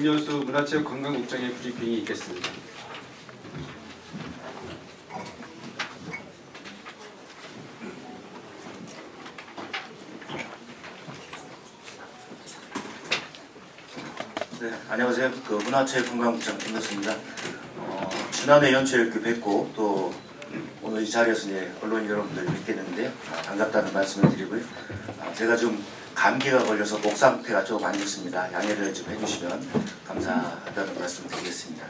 김여수 문화체육관광국장의 브리핑이 있겠습니다. 네, 안녕하세요. 문화체육관광국장 김여수입니다. 지난해 연초에 이렇게 뵙고 또 오늘 이 자리에서 이제 언론인 여러분들 뵙게 됐는데요. 반갑다는 말씀을 드리고요. 제가 좀 감기가 걸려서 목 상태가 좀 안 좋습니다. 양해를 좀 해주시면 감사하다는 말씀 드리겠습니다.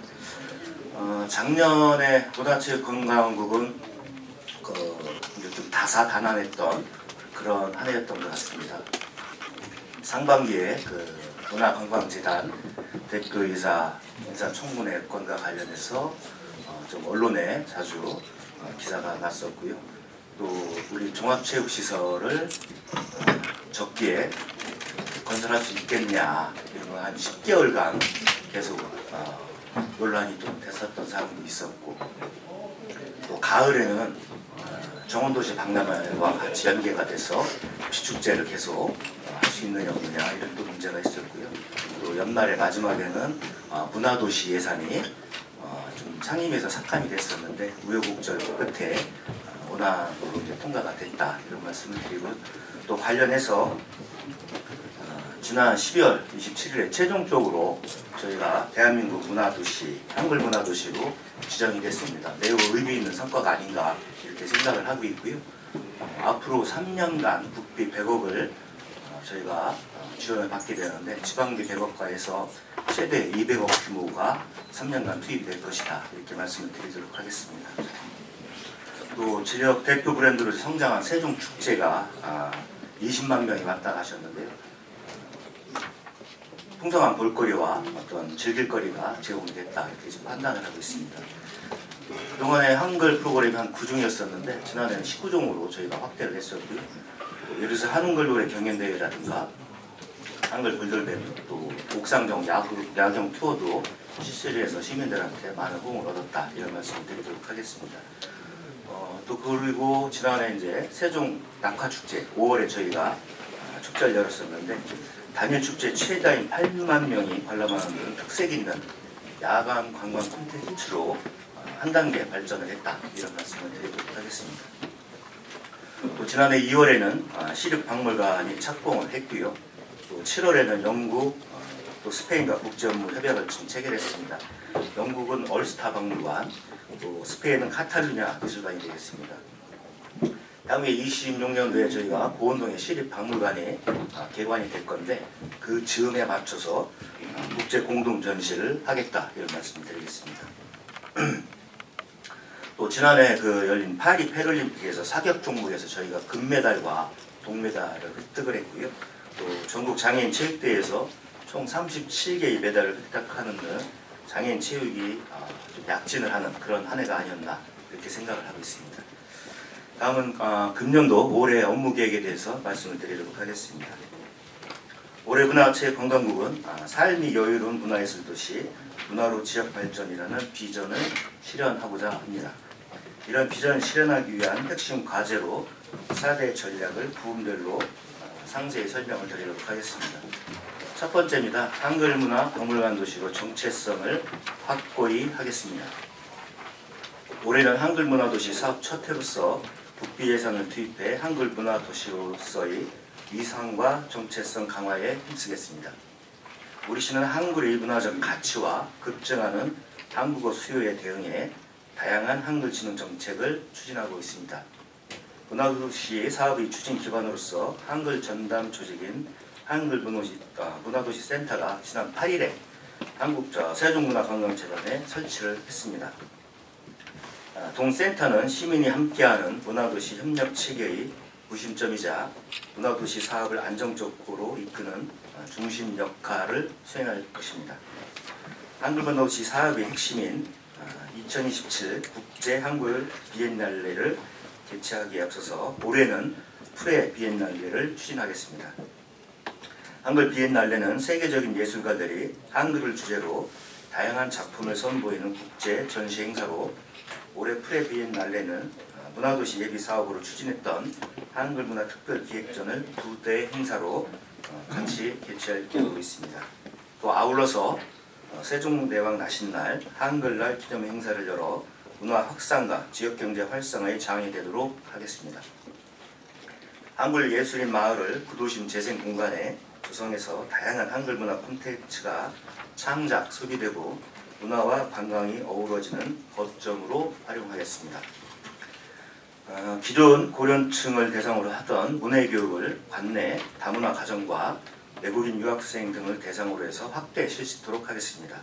작년에 문화체육관광국은 좀 다사다난했던 그런 한 해였던 것 같습니다. 상반기에 문화관광재단 대표이사 인사청문회건과 관련해서 좀 언론에 자주 기사가 났었고요. 또 우리 종합체육시설을 적기에 건설할 수 있겠냐 이런 거 한 10개월간 계속 논란이 좀 됐었던 사항도 있었고, 또 가을에는 정원도시 박람회와 같이 연계가 돼서 비축제를 계속 할 수 있느냐 없느냐 이런 또 문제가 있었고요. 또 연말에 마지막에는 문화도시 예산이 좀 상임위에서 삭감이 됐었는데 우여곡절 끝에 원안으로 이제 통과가 됐다 이런 말씀을 드리고, 또 관련해서 지난 12월 27일에 최종적으로 저희가 대한민국 문화도시, 한글 문화도시로 지정이 됐습니다. 매우 의미 있는 성과가 아닌가 이렇게 생각을 하고 있고요. 앞으로 3년간 국비 100억을 저희가 지원을 받게 되는데, 지방비 100억과에서 최대 200억 규모가 3년간 투입이 될 것이다 이렇게 말씀을 드리도록 하겠습니다. 또 지역 대표 브랜드로 성장한 세종축제가 20만 명이 왔다 가셨는데요. 풍성한 볼거리와 어떤 즐길거리가 제공이 됐다 이렇게 지금 판단을 하고 있습니다. 그동안에 한글 프로그램이 한 9종이었었는데 지난해는 19종으로 저희가 확대를 했었고요. 예를 들어서 한글노래 경연대회라든가 한글 불들밴드, 또 옥상정 야경 투어도 실시를 해서 시민들한테 많은 호응을 얻었다 이런 말씀을 드리도록 하겠습니다. 또 그리고 지난해 이제 세종 낙화축제 5월에 저희가 축제를 열었었는데, 단일 축제 최다인 8만 명이 관람하는 등 특색 있는 야간 관광 콘텐츠로 한 단계 발전을 했다 이런 말씀을 드리도록 하겠습니다. 또 지난해 2월에는 시립박물관이 착공을 했고요. 또 7월에는 영국, 또 스페인과 국제업무 협약을 지금 체결했습니다. 영국은 얼스타 박물관, 또 스페인은 카탈루냐 미술관이 되겠습니다. 향후에 26년도에 저희가 보은동에 시립박물관이 개관이 될 건데, 그 즈음에 맞춰서 국제 공동 전시를 하겠다 이런 말씀을 드리겠습니다. 또 지난해 열린 파리 패럴림픽에서 사격 종목에서 저희가 금메달과 동메달을 획득을 했고요. 또 전국 장애인 체육대회에서 총 37개의 메달을 획득하는 등 장애인 체육이 좀 약진을 하는 그런 한 해가 아니었나 이렇게 생각을 하고 있습니다. 다음은 금년도 올해 업무 계획에 대해서 말씀을 드리도록 하겠습니다. 올해 문화체육관광국은 삶이 여유로운 문화예술도시, 문화로 지역발전이라는 비전을 실현하고자 합니다. 이런 비전을 실현하기 위한 핵심 과제로 4대 전략을 부분별로 상세히 설명을 드리도록 하겠습니다. 첫 번째입니다. 한글문화 박물관 도시로 정체성을 확고히 하겠습니다. 올해는 한글문화도시 사업 첫 해로서 국비 예산을 투입해 한글문화도시로서의 위상과 정체성 강화에 힘쓰겠습니다. 우리 시는 한글의 문화적 가치와 급증하는 한국어 수요에 대응해 다양한 한글 진흥 정책을 추진하고 있습니다. 문화도시 사업의 추진 기관으로서 한글 전담 조직인 한글문화도시 센터가 지난 8일에 세종문화관광재단에 설치를 했습니다. 동센터는 시민이 함께하는 문화도시 협력체계의 구심점이자 문화도시 사업을 안정적으로 이끄는 중심 역할을 수행할 것입니다. 한글문화도시 사업의 핵심인 2027 국제 한글 비엔날레를 개최하기에 앞서서 올해는 프레 비엔날레를 추진하겠습니다. 한글 비엔날레는 세계적인 예술가들이 한글을 주제로 다양한 작품을 선보이는 국제 전시 행사로, 올해 프레 비엔날레는 문화도시 예비 사업으로 추진했던 한글문화 특별기획전을 2대 행사로 같이 개최할 계획으로 있습니다. 또 아울러서 세종대왕 나신날 한글날 기념 행사를 열어 문화 확산과 지역경제 활성화에 장이 되도록 하겠습니다. 한글 예술인 마을을 구도심 재생 공간에 조성해서 다양한 한글 문화 콘텐츠가 창작, 소비되고 문화와 관광이 어우러지는 거점으로 활용하겠습니다. 기존 고령층을 대상으로 하던 문해교육을 관내 다문화 가정과 외국인 유학생 등을 대상으로 해서 확대 실시토록 하겠습니다.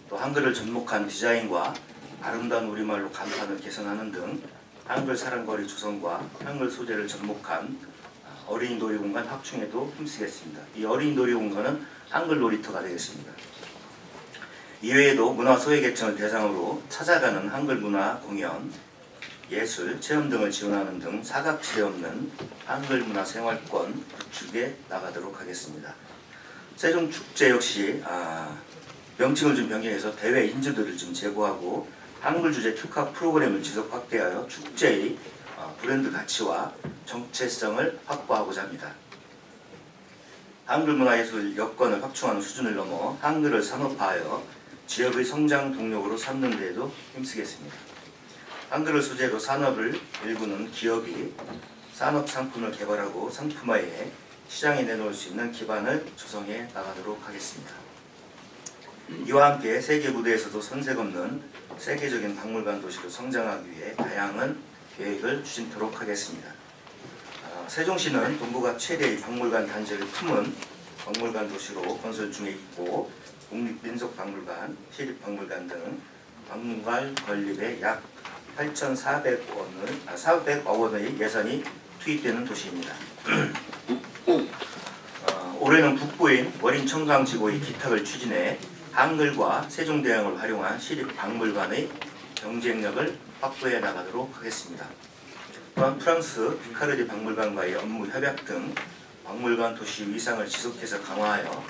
또 한글을 접목한 디자인과 아름다운 우리말로 간판을 개선하는 등 한글 사랑거리 조성과 한글 소재를 접목한 어린이 놀이공간 확충에도 힘쓰겠습니다. 이 어린이 놀이공간은 한글 놀이터가 되겠습니다. 이외에도 문화 소외계층을 대상으로 찾아가는 한글 문화 공연, 예술, 체험 등을 지원하는 등 사각지대 없는 한글 문화 생활권 구축에 나가도록 하겠습니다. 세종축제 역시 명칭을 좀 변경해서 대회 인증들을 좀 제고하고 한글 주제 특화 프로그램을 지속 확대하여 축제의 브랜드 가치와 정체성을 확보하고자 합니다. 한글 문화예술 여건을 확충하는 수준을 넘어 한글을 산업화하여 지역의 성장 동력으로 삼는 데에도 힘쓰겠습니다. 한글을 소재로 산업을 일구는 기업이 산업 상품을 개발하고 상품화해 시장에 내놓을 수 있는 기반을 조성해 나가도록 하겠습니다. 이와 함께 세계 무대에서도 손색 없는 세계적인 박물관 도시로 성장하기 위해 다양한 계획을 추진토록 하겠습니다. 세종시는 동북아 최대의 박물관 단지를 품은 박물관 도시로 건설 중에 있고 국립민속박물관, 시립박물관 등 박물관 건립에 약 8,400억 원의 예산이 투입되는 도시입니다. 올해는 북부인 월인청강지구의 기탁을 추진해 한글과 세종대왕을 활용한 시립박물관의 경쟁력을 확보해 나가도록 하겠습니다. 또한 프랑스 피카르디 박물관과의 업무 협약 등 박물관 도시 위상을 지속해서 강화하여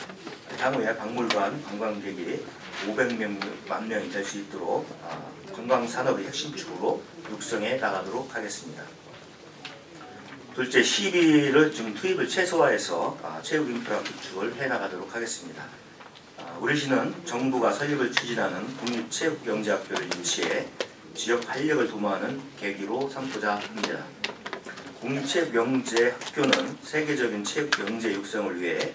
향후에 박물관 관광객이 500만 명이 될 수 있도록 관광산업의 핵심축으로 육성해 나가도록 하겠습니다. 둘째, 시비를 좀 투입을 최소화해서 체육인프라 구축을 해나가도록 하겠습니다. 우리 시는 정부가 설립을 추진하는 국립체육경제학교를 유치해 지역 활력을 도모하는 계기로 삼고자 합니다. 국립체육경제학교는 세계적인 체육경제 육성을 위해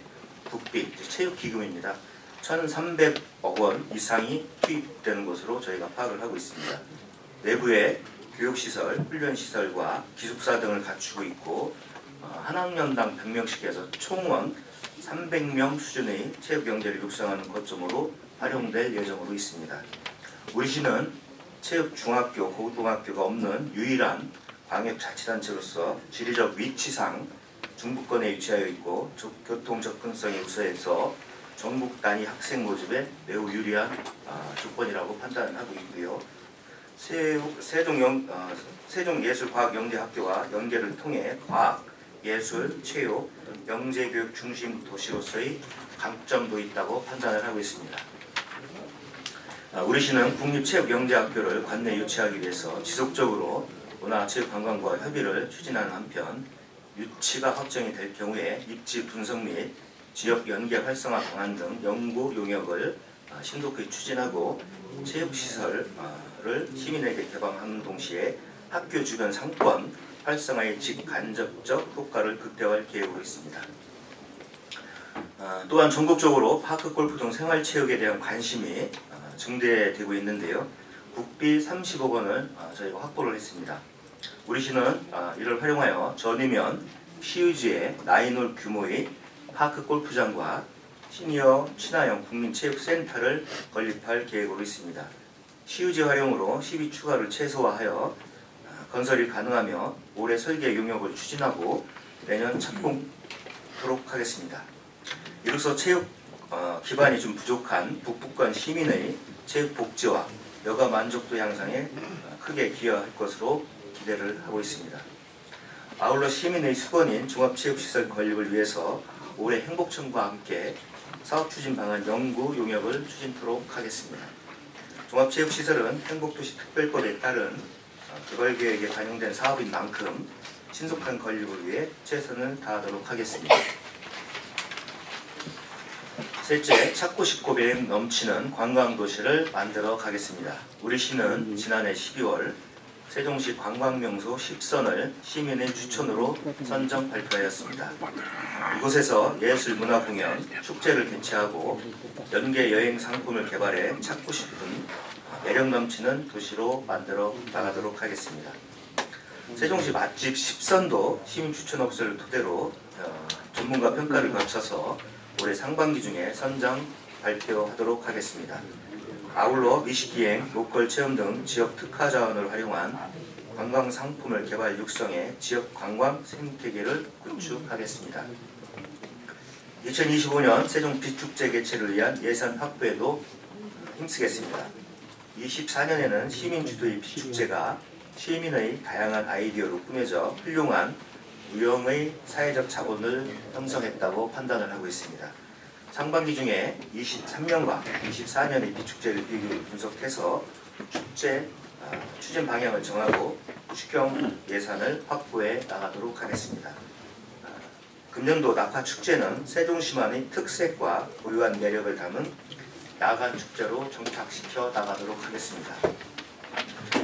국비, 체육기금입니다. 1,300억 원 이상이 투입되는 것으로 저희가 파악을 하고 있습니다. 내부에 교육시설, 훈련시설과 기숙사 등을 갖추고 있고 한 학년당 100명씩에서 총원 300명 수준의 체육경제를 육성하는 거점으로 활용될 예정으로 있습니다. 우리 시는 체육중학교, 고등학교가 없는 유일한 광역자치단체로서 지리적 위치상 중부권에 위치하여 있고 교통 접근성이 우수해서 전국 단위 학생 모집에 매우 유리한 조건이라고 판단하고 있고요. 세종예술과학영재학교와 연계를 통해 과학, 예술, 체육, 영재교육 중심 도시로서의 강점도 있다고 판단을 하고 있습니다. 우리 시는 국립체육영재학교를 관내 유치하기 위해서 지속적으로 문화체육관광부와 협의를 추진하는 한편 유치가 확정이 될 경우에 입지 분석 및 지역 연계 활성화 방안 등 연구 용역을 신속히 추진하고 체육시설을 시민에게 개방하는 동시에 학교 주변 상권 활성화의 직간접적 효과를 극대화할 계획으로 있습니다. 또한 전국적으로 파크 골프 등 생활체육에 대한 관심이 증대되고 있는데요. 국비 30억 원을 저희가 확보를 했습니다. 우리 시는 이를 활용하여 전이면 시의지에 나인홀 규모의 파크 골프장과 시니어 친화형 국민체육센터를 건립할 계획으로 있습니다. 시의지 활용으로 시비 추가를 최소화하여 건설이 가능하며 올해 설계 용역을 추진하고 내년 착공토록 하겠습니다. 이로써 체육 기반이 좀 부족한 북부권 시민의 체육 복지와 여가 만족도 향상에 크게 기여할 것으로 기대를 하고 있습니다. 아울러 시민의 수건인 종합체육시설 건립을 위해서 올해 행복청과 함께 사업추진 방안 연구 용역을 추진토록 하겠습니다. 종합체육시설은 행복도시 특별법에 따른 개발계획에 반영된 사업인 만큼 신속한 건립을 위해 최선을 다하도록 하겠습니다. 셋째, 찾고 싶고 매력 넘치는 관광도시를 만들어 가겠습니다. 우리 시는 지난해 12월 세종시 관광명소 10선을 시민의 추천으로 선정 발표하였습니다. 이곳에서 예술, 문화 공연, 축제를 개최하고 연계 여행 상품을 개발해 찾고 싶은 매력 넘치는 도시로 만들어 나가도록 하겠습니다. 세종시 맛집 10선도 시민 추천 업소를 토대로 전문가 평가를 거쳐서 올해 상반기 중에 선정 발표하도록 하겠습니다. 아울러 미식기행, 로컬 체험 등 지역 특화 자원을 활용한 관광 상품을 개발 육성해 지역 관광 생태계를 구축하겠습니다. 2025년 세종 빛축제 개최를 위한 예산 확보에도 힘쓰겠습니다. 24년에는 시민 주도의 빛축제가 시민의 다양한 아이디어로 꾸며져 훌륭한 유형의 사회적 자본을 형성했다고 판단을 하고 있습니다. 상반기 중에 23년과 24년의 빛축제를 비교 분석해서 축제 추진 방향을 정하고 추경 예산을 확보해 나가도록 하겠습니다. 금년도 낙화축제는 세종시만의 특색과 고유한 매력을 담은 야간 축제로 정착시켜 나가도록 하겠습니다.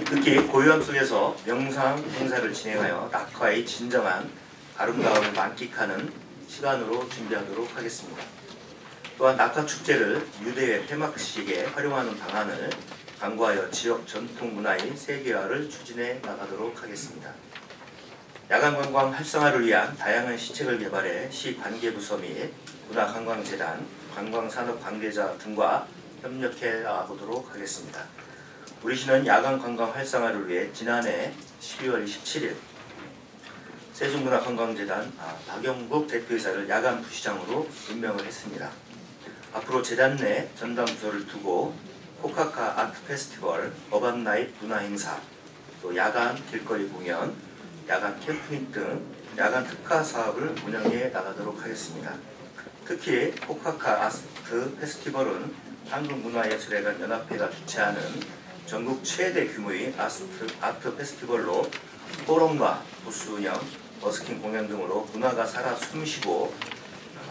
특히 고요함 속에서 명상 행사를 진행하여 낙화의 진정한 아름다움을 만끽하는 시간으로 준비하도록 하겠습니다. 또한 낙화축제를 유대회 폐막식에 활용하는 방안을 강구하여 지역 전통 문화의 세계화를 추진해 나가도록 하겠습니다. 야간 관광 활성화를 위한 다양한 시책을 개발해 시 관계부서 및 문화관광재단, 관광산업 관계자 등과 협력해 나가보도록 하겠습니다. 우리 시는 야간 관광 활성화를 위해 지난해 12월 27일 세종문화관광재단 박영국 대표이사를 야간 부시장으로 임명을 했습니다. 앞으로 재단 내 전담 부서를 두고 코카카 아트 페스티벌, 어반 나잇 문화 행사, 또 야간 길거리 공연, 야간 캠프닝 등 야간 특화 사업을 운영해 나가도록 하겠습니다. 특히 코카카 아트 페스티벌은 한국문화예술회관 연합회가 주최하는 전국 최대 규모의 아트 페스티벌로 포럼과 부스 운영, 버스킹 공연 등으로 문화가 살아 숨쉬고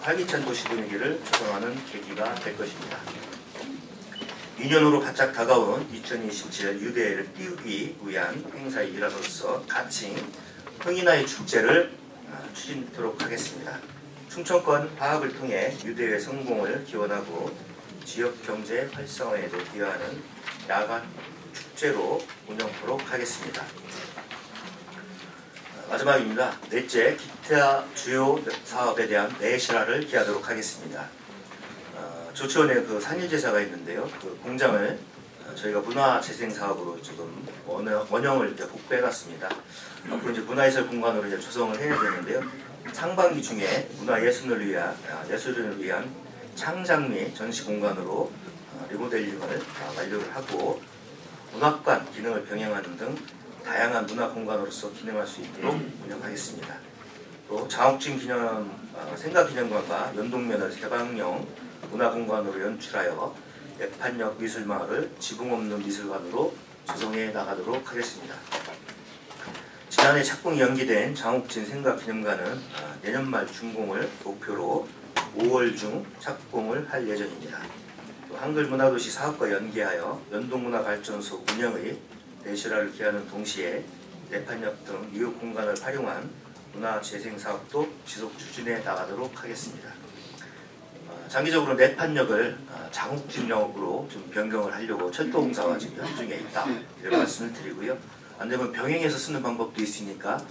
활기찬 도시 분위기를 조성하는 계기가 될 것입니다. 2년으로 바짝 다가온 2027 유대회를 띄우기 위한 행사의 일환으로서 가칭 흥이나의 축제를 추진하도록 하겠습니다. 충청권 화합을 통해 유대회 성공을 기원하고 지역 경제 활성화에도 기여하는 야간 축제로 운영하도록 하겠습니다. 마지막입니다. 넷째, 기타 주요 사업에 대한 내실화를 기하도록 하겠습니다. 조치원에 그 산일제사가 있는데요. 그 공장을 저희가 문화재생 사업으로 지금 원형을 이제 복구해놨습니다. 앞으로 이제 문화예술 공간으로 이제 조성을 해야 되는데요. 상반기 중에 문화예술을 위한 창작 및 전시 공간으로 리모델링을 완료를 하고 문학관 기능을 병행하는 등 다양한 문화 공간으로서 기능할 수 있도록 운영하겠습니다. 또 장옥진 생가기념관과 연동면을 개방형 문화공간으로 연출하여 내판역 미술마을을 지붕 없는 미술관으로 조성해 나가도록 하겠습니다. 지난해 착공이 연기된 장옥진 생가기념관은 내년 말 준공을 목표로 5월 중 착공을 할 예정입니다. 또 한글문화도시 사업과 연계하여 연동문화발전소 운영의 내실화를 기하는 동시에 내판역 등 이웃 공간을 활용한 문화재생 사업도 지속 추진해 나가도록 하겠습니다. 장기적으로 내판역을 장옥진역으로 좀 변경을 하려고 철도공사와 지금 협의 중에 있다 이런 말씀을 드리고요. 안되면 병행해서 쓰는 방법도 있으니까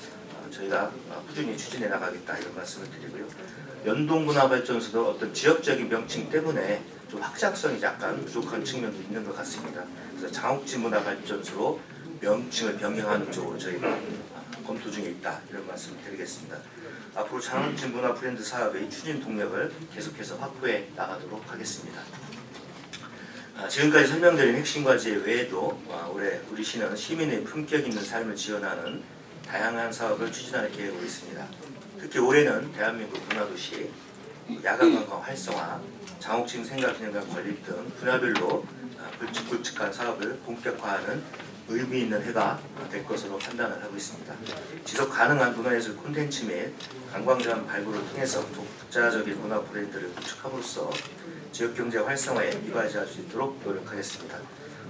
저희가 꾸준히 추진해 나가겠다 이런 말씀을 드리고요. 연동문화발전소도 어떤 지역적인 명칭 때문에 좀 확장성이 약간 부족한 측면도 있는 것 같습니다. 그래서 장옥진문화발전소로 명칭을 변경하는 쪽으로 저희가 검토 중에 있다 이런 말씀을 드리겠습니다. 앞으로 장옥진 문화 브랜드 사업의 추진 동력을 계속해서 확보해 나가도록 하겠습니다. 지금까지 설명드린 핵심 과제 외에도 올해 우리 시는 시민의 품격 있는 삶을 지원하는 다양한 사업을 추진할 계획으로 있습니다. 특히 올해는 대한민국 문화도시, 야간관광 활성화, 장옥진 생가기념관 건립 등 분야별로 굵직굵직한 사업을 본격화하는 의미 있는 해가 될 것으로 판단을 하고 있습니다. 지속 가능한 문화예술 콘텐츠 및 관광자원 발굴을 통해서 독자적인 문화 브랜드를 구축함으로써 지역경제 활성화에 이바지할 수 있도록 노력하겠습니다.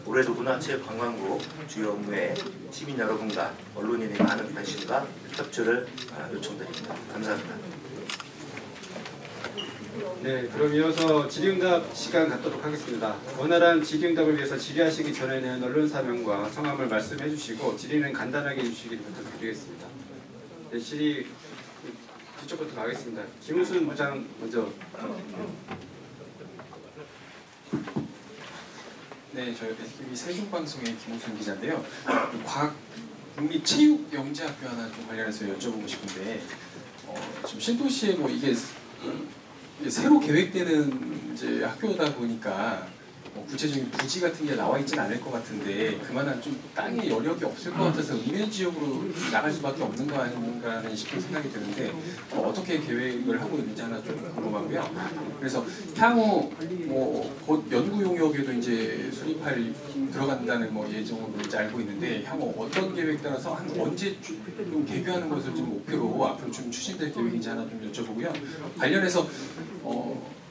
올해도 문화체육관광부 주요 업무에 시민 여러분과 언론인의 많은 관심과 협조를 요청드립니다. 감사합니다. 네, 그럼 이어서 질의응답 시간 갖도록 하겠습니다. 원활한 질의응답을 위해서 질의하시기 전에는 언론 사명과 성함을 말씀해 주시고 질의는 간단하게 해주시길 부탁드리겠습니다. 네, 질의 뒤쪽부터 가겠습니다. 김우순 부장 먼저. 네, 저희 SKB 세종방송의 김우순 기자인데요. 과학 국립체육영재학교 하나 좀 관련해서 여쭤보고 싶은데, 지금 신도시에 뭐 이게 새로 계획되는 이제 학교다 보니까 구체적인 부지 같은 게 나와 있지는 않을 것 같은데 그만한 좀 땅의 여력이 없을 것 같아서 읍면 지역으로 나갈 수밖에 없는 거 아닌가 싶은 생각이 드는데 어떻게 계획을 하고 있는지 하나 좀 궁금하고요. 그래서 향후 곧 연구 용역에도 이제 수립할 들어간다는 예정으로 이제 알고 있는데 향후 어떤 계획 따라서 한 언제 좀 개교하는 것을 좀 목표로 앞으로 좀 추진될 계획인지 하나 좀 여쭤보고요. 관련해서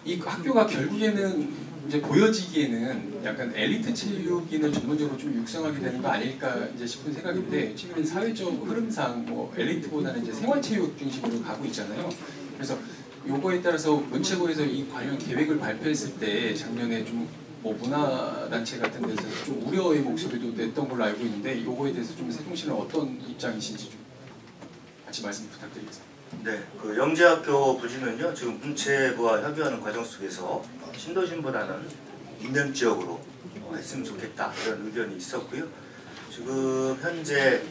이 학교가 결국에는 이제 보여지기에는 약간 엘리트 체육인을 전문적으로 좀 육성하게 되는 거 아닐까 이제 싶은 생각인데 지금 사회적 흐름상 엘리트보다는 이제 생활체육 중심으로 가고 있잖아요. 그래서 요거에 따라서 문체부에서 이 관련 계획을 발표했을 때 작년에 좀 문화단체 같은 데서 좀 우려의 목소리도 냈던 걸로 알고 있는데 요거에 대해서 좀 세종시는 어떤 입장이신지 좀 같이 말씀 부탁드리겠습니다. 네, 그 영재학교 부지는요 지금 문체부와 협의하는 과정 속에서 신도심보다는 인근 지역으로 했으면 좋겠다 이런 의견이 있었고요. 지금 현재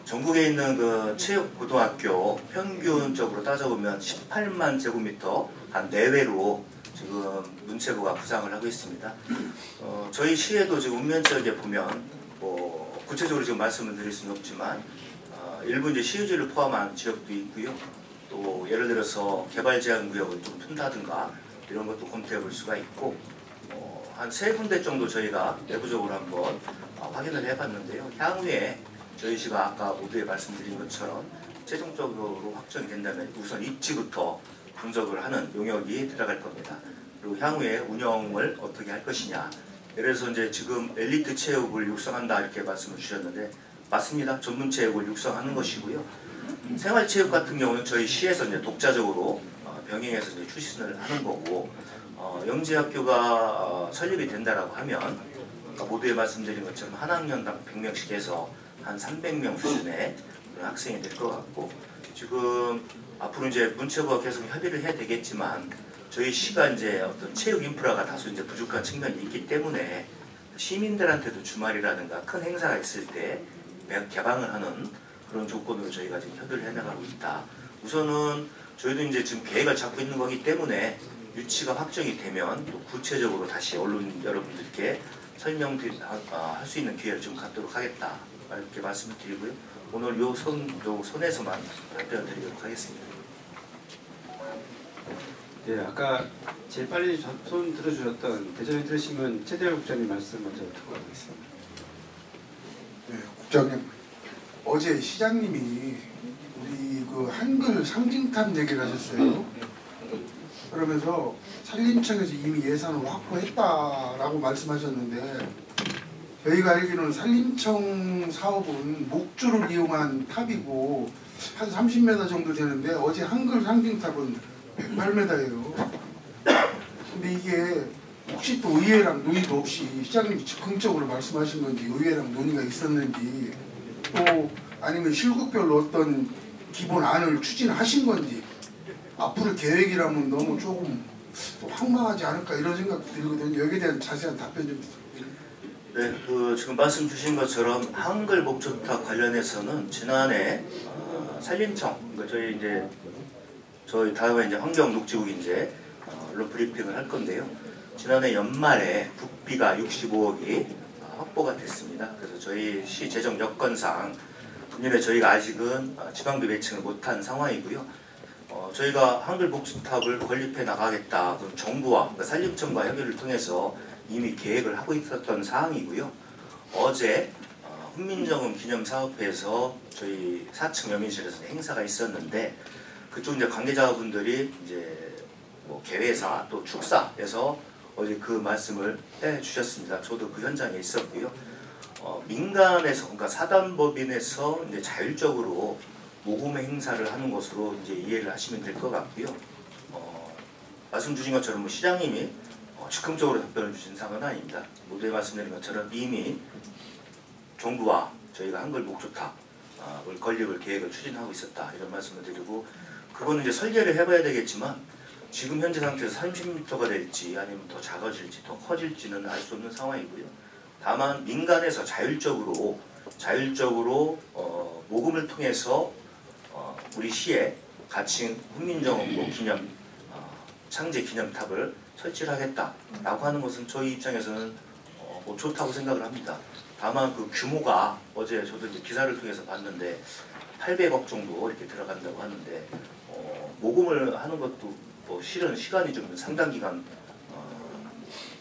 전국에 있는 그 체육고등학교 평균적으로 따져보면 18만 제곱미터 한 내외로 지금 문체부가 구상을 하고 있습니다. 저희 시에도 지금 읍면 지역에 보면 구체적으로 지금 말씀을 드릴 수는 없지만 일부 이제 시유지를 포함한 지역도 있고요. 또 예를 들어서 개발 제한 구역을 좀 푼다든가 이런 것도 검토해 볼 수가 있고 한 3군데 정도 저희가 내부적으로 한번 확인을 해봤는데요. 향후에 저희 시가 아까 모두에 말씀드린 것처럼 최종적으로 확정이 된다면 우선 입지부터 분석을 하는 용역이 들어갈 겁니다. 그리고 향후에 운영을 어떻게 할 것이냐. 예를 들어서 이제 지금 엘리트 체육을 육성한다 이렇게 말씀을 주셨는데 맞습니다. 전문 체육을 육성하는 것이고요. 생활체육 같은 경우는 저희 시에서 이제 독자적으로 병행해서 이제 추진을 하는 거고 영재학교가 설립이 된다라고 하면 아까 모두에 말씀드린 것처럼 한 학년당 100명씩 해서 한 300명 수준의 그런 학생이 될 것 같고 지금 앞으로 이제 문체부와 계속 협의를 해야 되겠지만 저희 시가 이제 어떤 체육 인프라가 다소 이제 부족한 측면이 있기 때문에 시민들한테도 주말이라든가 큰 행사가 있을 때 개방을 하는 그런 조건으로 저희가 지금 협의를 해나가고 있다. 우선은 저희도 이제 지금 계획을 잡고 있는 거기 때문에 유치가 확정이 되면 또 구체적으로 다시 언론 여러분들께 설명할 수 있는 기회를 좀 갖도록 하겠다. 이렇게 말씀을 드리고요. 오늘 요 손에서만 답변을 드리도록 하겠습니다. 네, 아까 제일 빨리 손 들어주셨던 대전에 들으시면 최대열 국장님 말씀 먼저 듣고 가겠습니다. 네, 국장님. 어제 시장님이 우리 그 한글 상징탑 얘기를 하셨어요. 그러면서 산림청에서 이미 예산을 확보했다라고 말씀하셨는데 저희가 알기로는 산림청 사업은 목줄을 이용한 탑이고 한 30m 정도 되는데 어제 한글 상징탑은 108m예요. 근데 이게 혹시 또 의회랑 논의도 없이 시장님이 즉흥적으로 말씀하신 건지 의회랑 논의가 있었는지 또 아니면 실국별로 어떤 기본 안을 추진하신 건지 앞으로 계획이라면 너무 조금 황망하지 않을까 이런 생각도 들거든요. 여기에 대한 자세한 답변 좀 부탁드립니다. 네, 지금 말씀 주신 것처럼 한글 목조탑 관련해서는 지난해 산림청, 그러니까 저희 다음에 이제 환경녹지국이 이제 언론 브리핑을 할 건데요. 지난해 연말에 국비가 65억이 확보가 됐습니다. 그래서 저희 시 재정 여건상 금년에 저희가 아직은 지방비 매칭을 못한 상황이고요. 저희가 한글 목조탑을 건립해 나가겠다. 그럼 정부와 그러니까 산림청과 협의를 통해서 이미 계획을 하고 있었던 사항이고요. 어제 훈민정음 기념사업회에서 저희 4층 여민실에서 행사가 있었는데 그쪽 이제 관계자분들이 이제 개회사 또 축사에서 어제 그 말씀을 해주셨습니다. 저도 그 현장에 있었고요. 민간에서, 그러니까 사단법인에서 이제 자율적으로 모금 행사를 하는 것으로 이제 이해를 하시면 될 것 같고요. 말씀 주신 것처럼 뭐 시장님이 즉흥적으로 답변을 주신 사항은 아닙니다. 모두에 말씀드린 것처럼 이미 정부와 저희가 한글 목조탑을 건립을 계획을 추진하고 있었다, 이런 말씀을 드리고, 그거는 이제 설계를 해봐야 되겠지만 지금 현재 상태에서 30m가 될지 아니면 더 작아질지 더 커질지는 알 수 없는 상황이고요. 다만 민간에서 자율적으로 모금을 통해서 우리 시에 가칭 훈민정음도 기념 창제 기념탑을 설치를 하겠다라고 하는 것은 저희 입장에서는 뭐 좋다고 생각을 합니다. 다만 그 규모가 어제 저도 이제 기사를 통해서 봤는데 800억 정도 이렇게 들어간다고 하는데, 모금을 하는 것도 뭐 실은 시간이 좀 상당 기간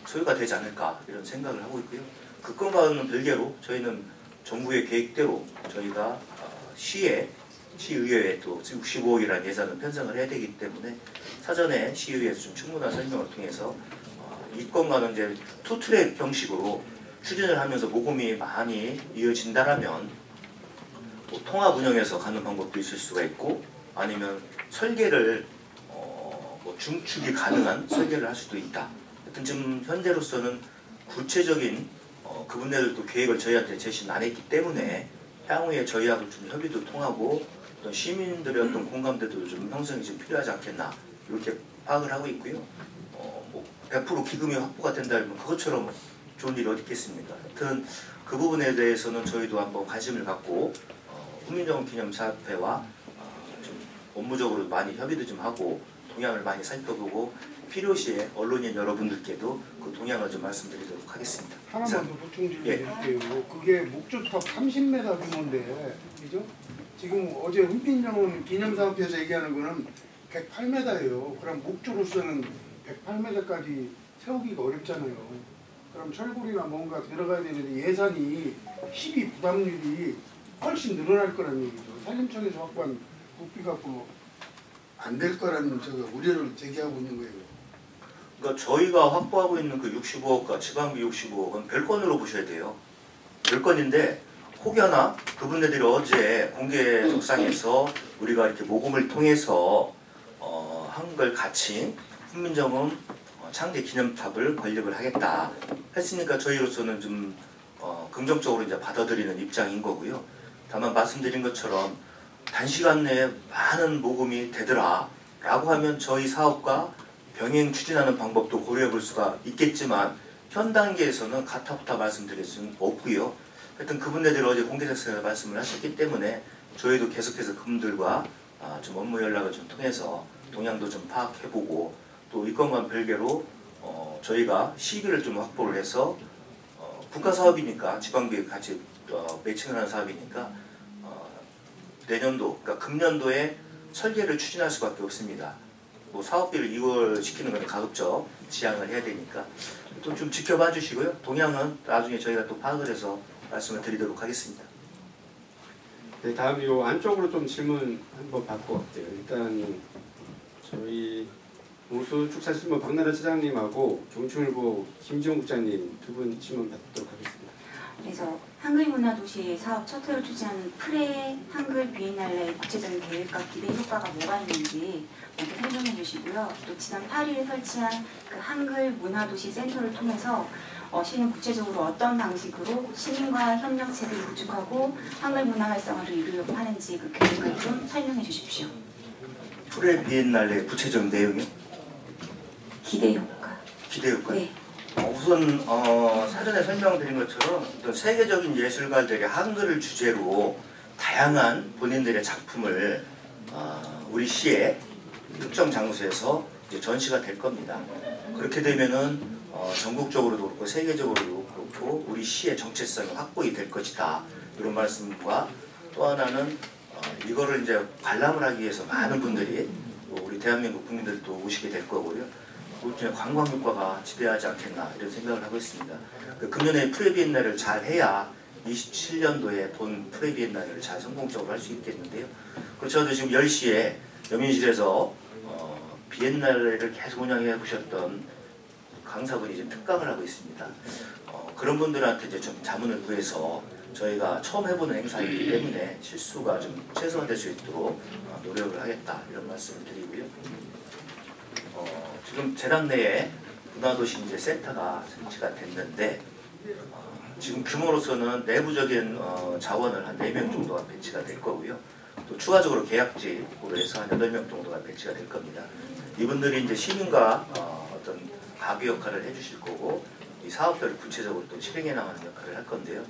소요가 되지 않을까, 이런 생각을 하고 있고요. 그 건과는 별개로 저희는 정부의 계획대로 저희가 시의회에 또 65억이라는 예산을 편성을 해야 되기 때문에 사전에 시의회에서 좀 충분한 설명을 통해서 이 건과는 이제 투트랙 형식으로 추진을 하면서 모금이 많이 이어진다라면 뭐 통합 운영해서 가는 방법도 있을 수가 있고, 아니면 설계를 뭐 중축이 가능한 설계를 할 수도 있다. 하여튼 지금 현재로서는 구체적인 그분들도 계획을 저희한테 제시는 안 했기 때문에 향후에 저희하고 좀 협의도 통하고 어떤 시민들의 어떤 공감대도 좀 형성이 좀 필요하지 않겠나, 이렇게 파악을 하고 있고요. 뭐 100% 기금이 확보가 된다면 그것처럼 좋은 일이 어디 있겠습니까? 하여튼 그 부분에 대해서는 저희도 한번 관심을 갖고 훈민정음 기념사업회와 좀 업무적으로 많이 협의도 좀 하고 동향을 많이 살펴보고 필요시에 언론인 여러분들께도 그 동향을 좀 말씀드리도록 하겠습니다. 하나만 더 보충 좀 드릴게요. 그게 목조탑 30m 규모인데, 그죠? 지금 어제 훈민정음 기념사업회에서 얘기하는 거는 108m예요. 그럼 목조로서는 108m까지 세우기가 어렵잖아요. 그럼 철골이나 뭔가 들어가야 되는데 예산이 12 부담률이 훨씬 늘어날 거라는 얘기죠. 산림청에서 확보한 국비 갖고 안 될 거라는 우려를 제기하고 있는 거예요. 그러니까 저희가 확보하고 있는 그 65억과 지방비 65억은 별건으로 보셔야 돼요. 별건인데 혹여나 그분들이 어제 공개 석상에서 우리가 이렇게 모금을 통해서 한글 가칭 훈민정음 창제 기념탑을 건립을 하겠다 했으니까 저희로서는 좀 긍정적으로 이제 받아들이는 입장인 거고요. 다만 말씀드린 것처럼 단시간 내에 많은 모금이 되더라 라고 하면 저희 사업과 병행 추진하는 방법도 고려해 볼 수가 있겠지만 현 단계에서는 가타부타 말씀드릴 수는 없고요. 하여튼 그분들이 어제 공개석상에서 말씀을 하셨기 때문에 저희도 계속해서 그분들과 좀 업무 연락을 좀 통해서 동향도 좀 파악해보고, 또 이 건과 별개로 저희가 시기를 좀 확보를 해서 국가 사업이니까 지방비 같이 매칭을 하는 사업이니까 내년도, 그러니까 금년도에 설계를 추진할 수밖에 없습니다. 뭐 사업비를 이월시키는 건 가급적 지양을 해야 되니까 또 좀 지켜봐 주시고요. 동향은 나중에 저희가 또 파악을 해서 말씀을 드리도록 하겠습니다. 네, 다음 요 안쪽으로 좀 질문 한번 받고 갈게요. 일단 저희 우수 축산신문 박나라 차장님하고 경충일보 김지용 국장님 두 분 질문 받도록 하겠습니다. 그래서 한글문화도시 사업 첫 회로 추진하는 프레 한글 비엔날레 구체적인 계획과 기대 효과가 뭐가 있는지 먼저 설명해 주시고요. 또 지난 8일에 설치한 그 한글문화도시 센터를 통해서 시는 구체적으로 어떤 방식으로 시민과 협력체를 구축하고 한글문화 활성화를 이루려고 하는지 그 계획을 좀 설명해 주십시오. 프레 비엔날레 구체적 내용이요? 기대 효과. 기대 효과. 네. 우선 사전에 설명드린 것처럼 어떤 세계적인 예술가들이 한글을 주제로 다양한 본인들의 작품을 우리 시의 특정 장소에서 이제 전시가 될 겁니다. 그렇게 되면은 전국적으로도 그렇고 세계적으로도 그렇고 우리 시의 정체성이 확보이 될 것이다, 이런 말씀과, 또 하나는 이거를 이제 관람을 하기 위해서 많은 분들이 우리 대한민국 국민들도 오시게 될 거고요. 관광 효과가 지대하지 않겠나, 이런 생각을 하고 있습니다. 금년에 프레비엔날을 잘 해야 27년도에 본 프레비엔날을 잘 성공적으로 할 수 있겠는데요. 그렇죠. 지금 10시에 여민실에서 비엔날레를 계속 운영해 보셨던 그 강사분이 지금 특강을 하고 있습니다. 그런 분들한테 이제 좀 자문을 구해서 저희가 처음 해보는 행사이기 때문에 실수가 좀 최소화될 수 있도록 노력을 하겠다 이런 말씀을 드리고요. 지금 재단 내에 문화도시 이제 센터가 설치가 됐는데 지금 규모로서는 내부적인 자원을 한 4명 정도가 배치가 될 거고요. 또 추가적으로 계약직으로 해서 한 8명 정도가 배치가 될 겁니다. 이분들이 이제 시민과 어떤 가교 역할을 해주실 거고 이 사업들을 구체적으로 또 실행해 나가는 역할을 할 건데요.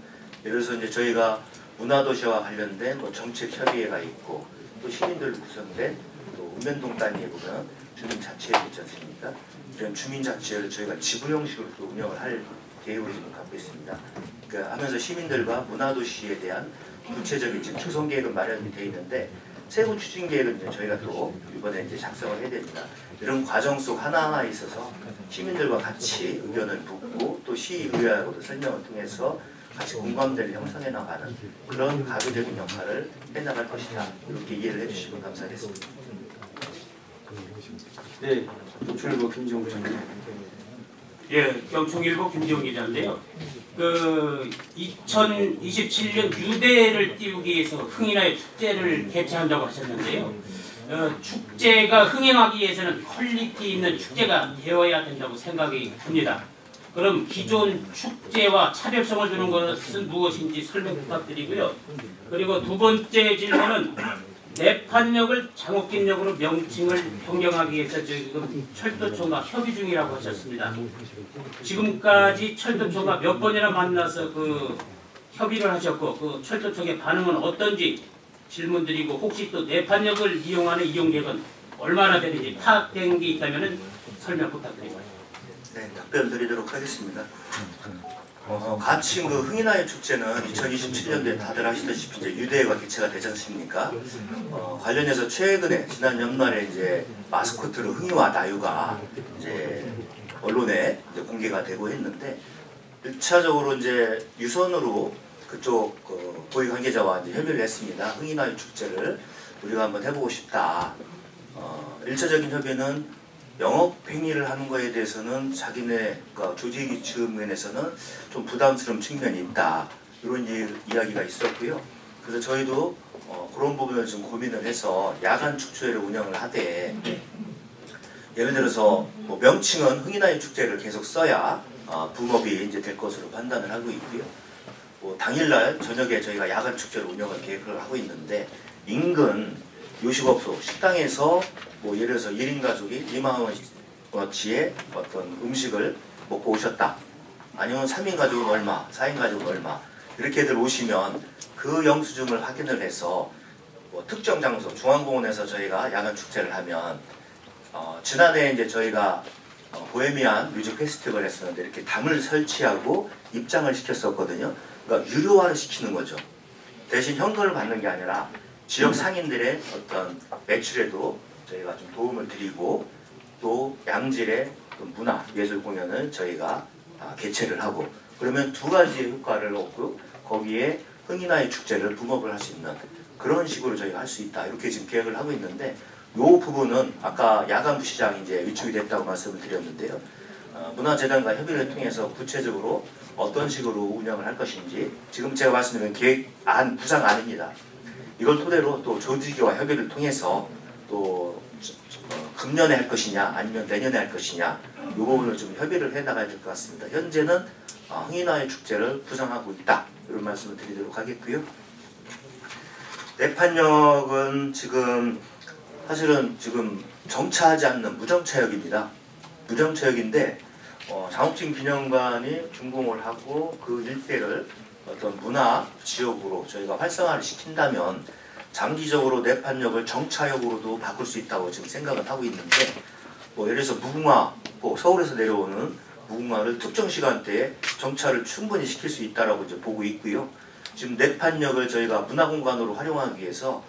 예를 들어서 이제 저희가 문화도시와 관련된 뭐 정책협의회가 있고 또 시민들로 구성된 또 읍면동 단위에 보면 주민자치회가 있지 않습니까? 이런 주민자치회를 저희가 지부 형식으로 또 운영을 할 계획을 지금 갖고 있습니다. 그러니까 하면서 시민들과 문화도시에 대한 구체적인 지금 조성 계획은 마련이 되어 있는데 세부 추진 계획은 이제 저희가 또 이번에 이제 작성을 해야 됩니다. 이런 과정 속 하나하나에 있어서 시민들과 같이 의견을 묻고 또 시의회하고도 설명을 통해서 같이 공감대를 형성해 나가는 그런 가교적인 역할을 해나갈 것이다. 이렇게 이해를 해주시면 감사하겠습니다. 네, 경충일보 김지용 부장님. 예, 경충일보 김지용 기자인데요. 2027년 유대를 띄우기 위해서 흥인화의 축제를 개최한다고 하셨는데요. 축제가 흥행하기 위해서는 퀄리티 있는 축제가 되어야 된다고 생각이 듭니다. 그럼 기존 축제와 차별성을 두는 것은 무엇인지 설명 부탁드리고요. 그리고 두 번째 질문은 내판역을 장옥진역으로 명칭을 변경하기 위해서 지금 철도청과 협의 중이라고 하셨습니다. 지금까지 철도청과 몇 번이나 만나서 협의를 하셨고 그 철도청의 반응은 어떤지 질문드리고 혹시 또 내판역을 이용하는 이용객은 얼마나 되는지 파악된 게 있다면 설명 부탁드립니다. 네, 답변 드리도록 하겠습니다. 같이 흥인화의 축제는 2027년도에 다들 아시다시피 이제 유대회가 개최가 되지 않습니까? 관련해서 최근에 지난 연말에 이제 마스코트로 흥이와 나유가 이제 언론에 이제 공개가 되고 했는데 1차적으로 이제 유선으로 그쪽 고위 관계자와 이제 협의를 했습니다. 흥인화의 축제를 우리가 한번 해보고 싶다. 1차적인 협의는 영업행위를 하는 거에 대해서는 자기네가 조직이 측면에서는 좀 부담스러운 측면이 있다. 이런 이야기가 있었고요. 그래서 저희도 그런 부분을 좀 고민을 해서 야간 축제를 운영을 하되 예를 들어서 뭐 명칭은 흥인화의 축제를 계속 써야 붐업이 이제 될 것으로 판단을 하고 있고요. 뭐 당일날 저녁에 저희가 야간 축제를 운영을 계획을 하고 있는데 인근 요식업소, 식당에서 뭐 예를 들어서 1인 가족이 2만 원어치의 어떤 음식을 먹고 오셨다. 아니면 3인 가족은 얼마, 4인 가족은 얼마 이렇게들 오시면 그 영수증을 확인을 해서 뭐 특정 장소, 중앙공원에서 저희가 야간 축제를 하면 지난해 이제 저희가 보헤미안 뮤직 페스티벌 했었는데 이렇게 담을 설치하고 입장을 시켰었거든요. 그러니까 유료화를 시키는 거죠. 대신 현금을 받는 게 아니라 지역 상인들의 어떤 매출에도 저희가 좀 도움을 드리고 또 양질의 문화, 예술 공연을 저희가 개최를 하고 그러면 두 가지의 효과를 얻고 거기에 흥인화의 축제를 붐업을 할 수 있는 그런 식으로 저희가 할 수 있다. 이렇게 지금 계획을 하고 있는데 이 부분은 아까 야간부 시장이 이제 위축이 됐다고 말씀을 드렸는데요. 문화재단과 협의를 통해서 구체적으로 어떤 식으로 운영을 할 것인지 지금 제가 말씀드린 계획안, 구상안입니다. 이걸 토대로 또 조직위와 협의를 통해서 또 금년에 할 것이냐 아니면 내년에 할 것이냐 이 부분을 좀 협의를 해나가야 될 것 같습니다. 현재는 흥인화의 축제를 구상하고 있다. 이런 말씀을 드리도록 하겠고요. 내판역은 지금 사실은 지금 정차하지 않는 무정차역입니다. 무정차역인데 장옥진 기념관이 준공을 하고 그 일대를 어떤 문화 지역으로 저희가 활성화를 시킨다면 장기적으로 내판역을 정차역으로도 바꿀 수 있다고 지금 생각을 하고 있는데 뭐 예를 들어서 무궁화, 꼭 서울에서 내려오는 무궁화를 특정 시간대에 정차를 충분히 시킬 수 있다라고 이제 보고 있고요. 지금 내판역을 저희가 문화공간으로 활용하기 위해서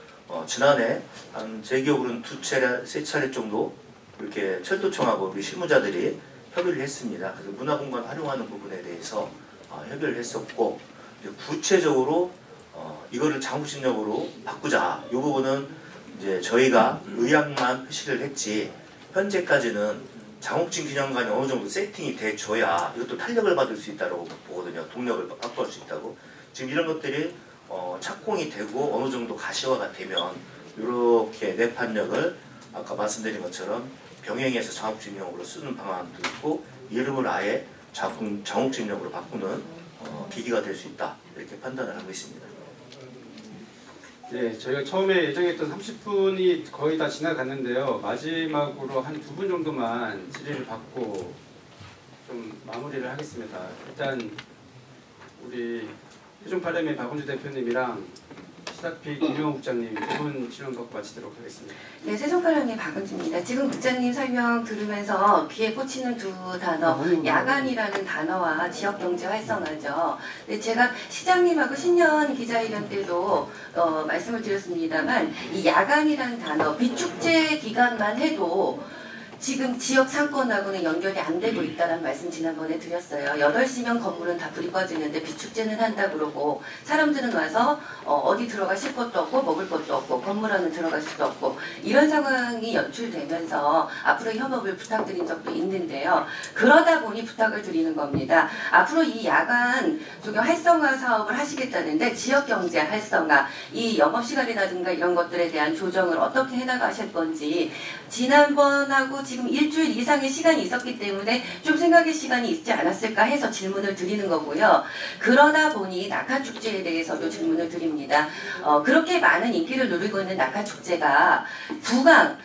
지난해 한 제 기억으로는 2차례, 3차례 정도 이렇게 철도청하고 우리 실무자들이 협의를 했습니다. 그래서 문화공간 활용하는 부분에 대해서 협의를 했었고 구체적으로 이거를 장옥진역으로 바꾸자. 이 부분은 이제 저희가 의향만 표시를 했지 현재까지는 장옥진 기념관이 어느 정도 세팅이 돼줘야 이것도 탄력을 받을 수 있다고 보거든요. 동력을 확보할 수 있다고. 지금 이런 것들이 착공이 되고 어느 정도 가시화가 되면 이렇게 내판력을 아까 말씀드린 것처럼 병행해서 장옥진용으로 쓰는 방안도 있고 이름을 아예 장옥진용으로 바꾸는 계기가 될 수 있다 이렇게 판단을 하고 있습니다. 네, 저희가 처음에 예정했던 30분이 거의 다 지나갔는데요. 마지막으로 한 2분 정도만 질의를 받고 좀 마무리를 하겠습니다. 일단 우리 세종파레미 박은주 대표님이랑 시사피 김영호 국장님 2분 질문 받고 마치도록 하겠습니다. 네, 세종파레미 박은주입니다. 지금 국장님 설명 들으면서 귀에 꽂히는 두 단어, 야간이라는 단어와 지역경제 활성화죠. 네, 제가 시장님하고 신년 기자회견 때도 말씀을 드렸습니다만 이 야간이라는 단어, 비축제 기간만 해도 지금 지역 상권하고는 연결이 안 되고 있다는 말씀 지난번에 드렸어요. 8시면 건물은 다 불이 꺼지는데 비축제는 한다 그러고 사람들은 와서 어디 들어가실 것도 없고 먹을 것도 없고 건물 안에 들어갈 수도 없고 이런 상황이 연출되면서 앞으로 협업을 부탁드린 적도 있는데요. 그러다 보니 부탁을 드리는 겁니다. 앞으로 이 야간 조경 활성화 사업을 하시겠다는데 지역경제 활성화, 이 영업시간이라든가 이런 것들에 대한 조정을 어떻게 해나가실 건지 지난번하고 지금 일주일 이상의 시간이 있었기 때문에 좀 생각의 시간이 있지 않았을까 해서 질문을 드리는 거고요. 그러다 보니 낙하축제에 대해서도 질문을 드립니다. 그렇게 많은 인기를 누리고 있는 낙하축제가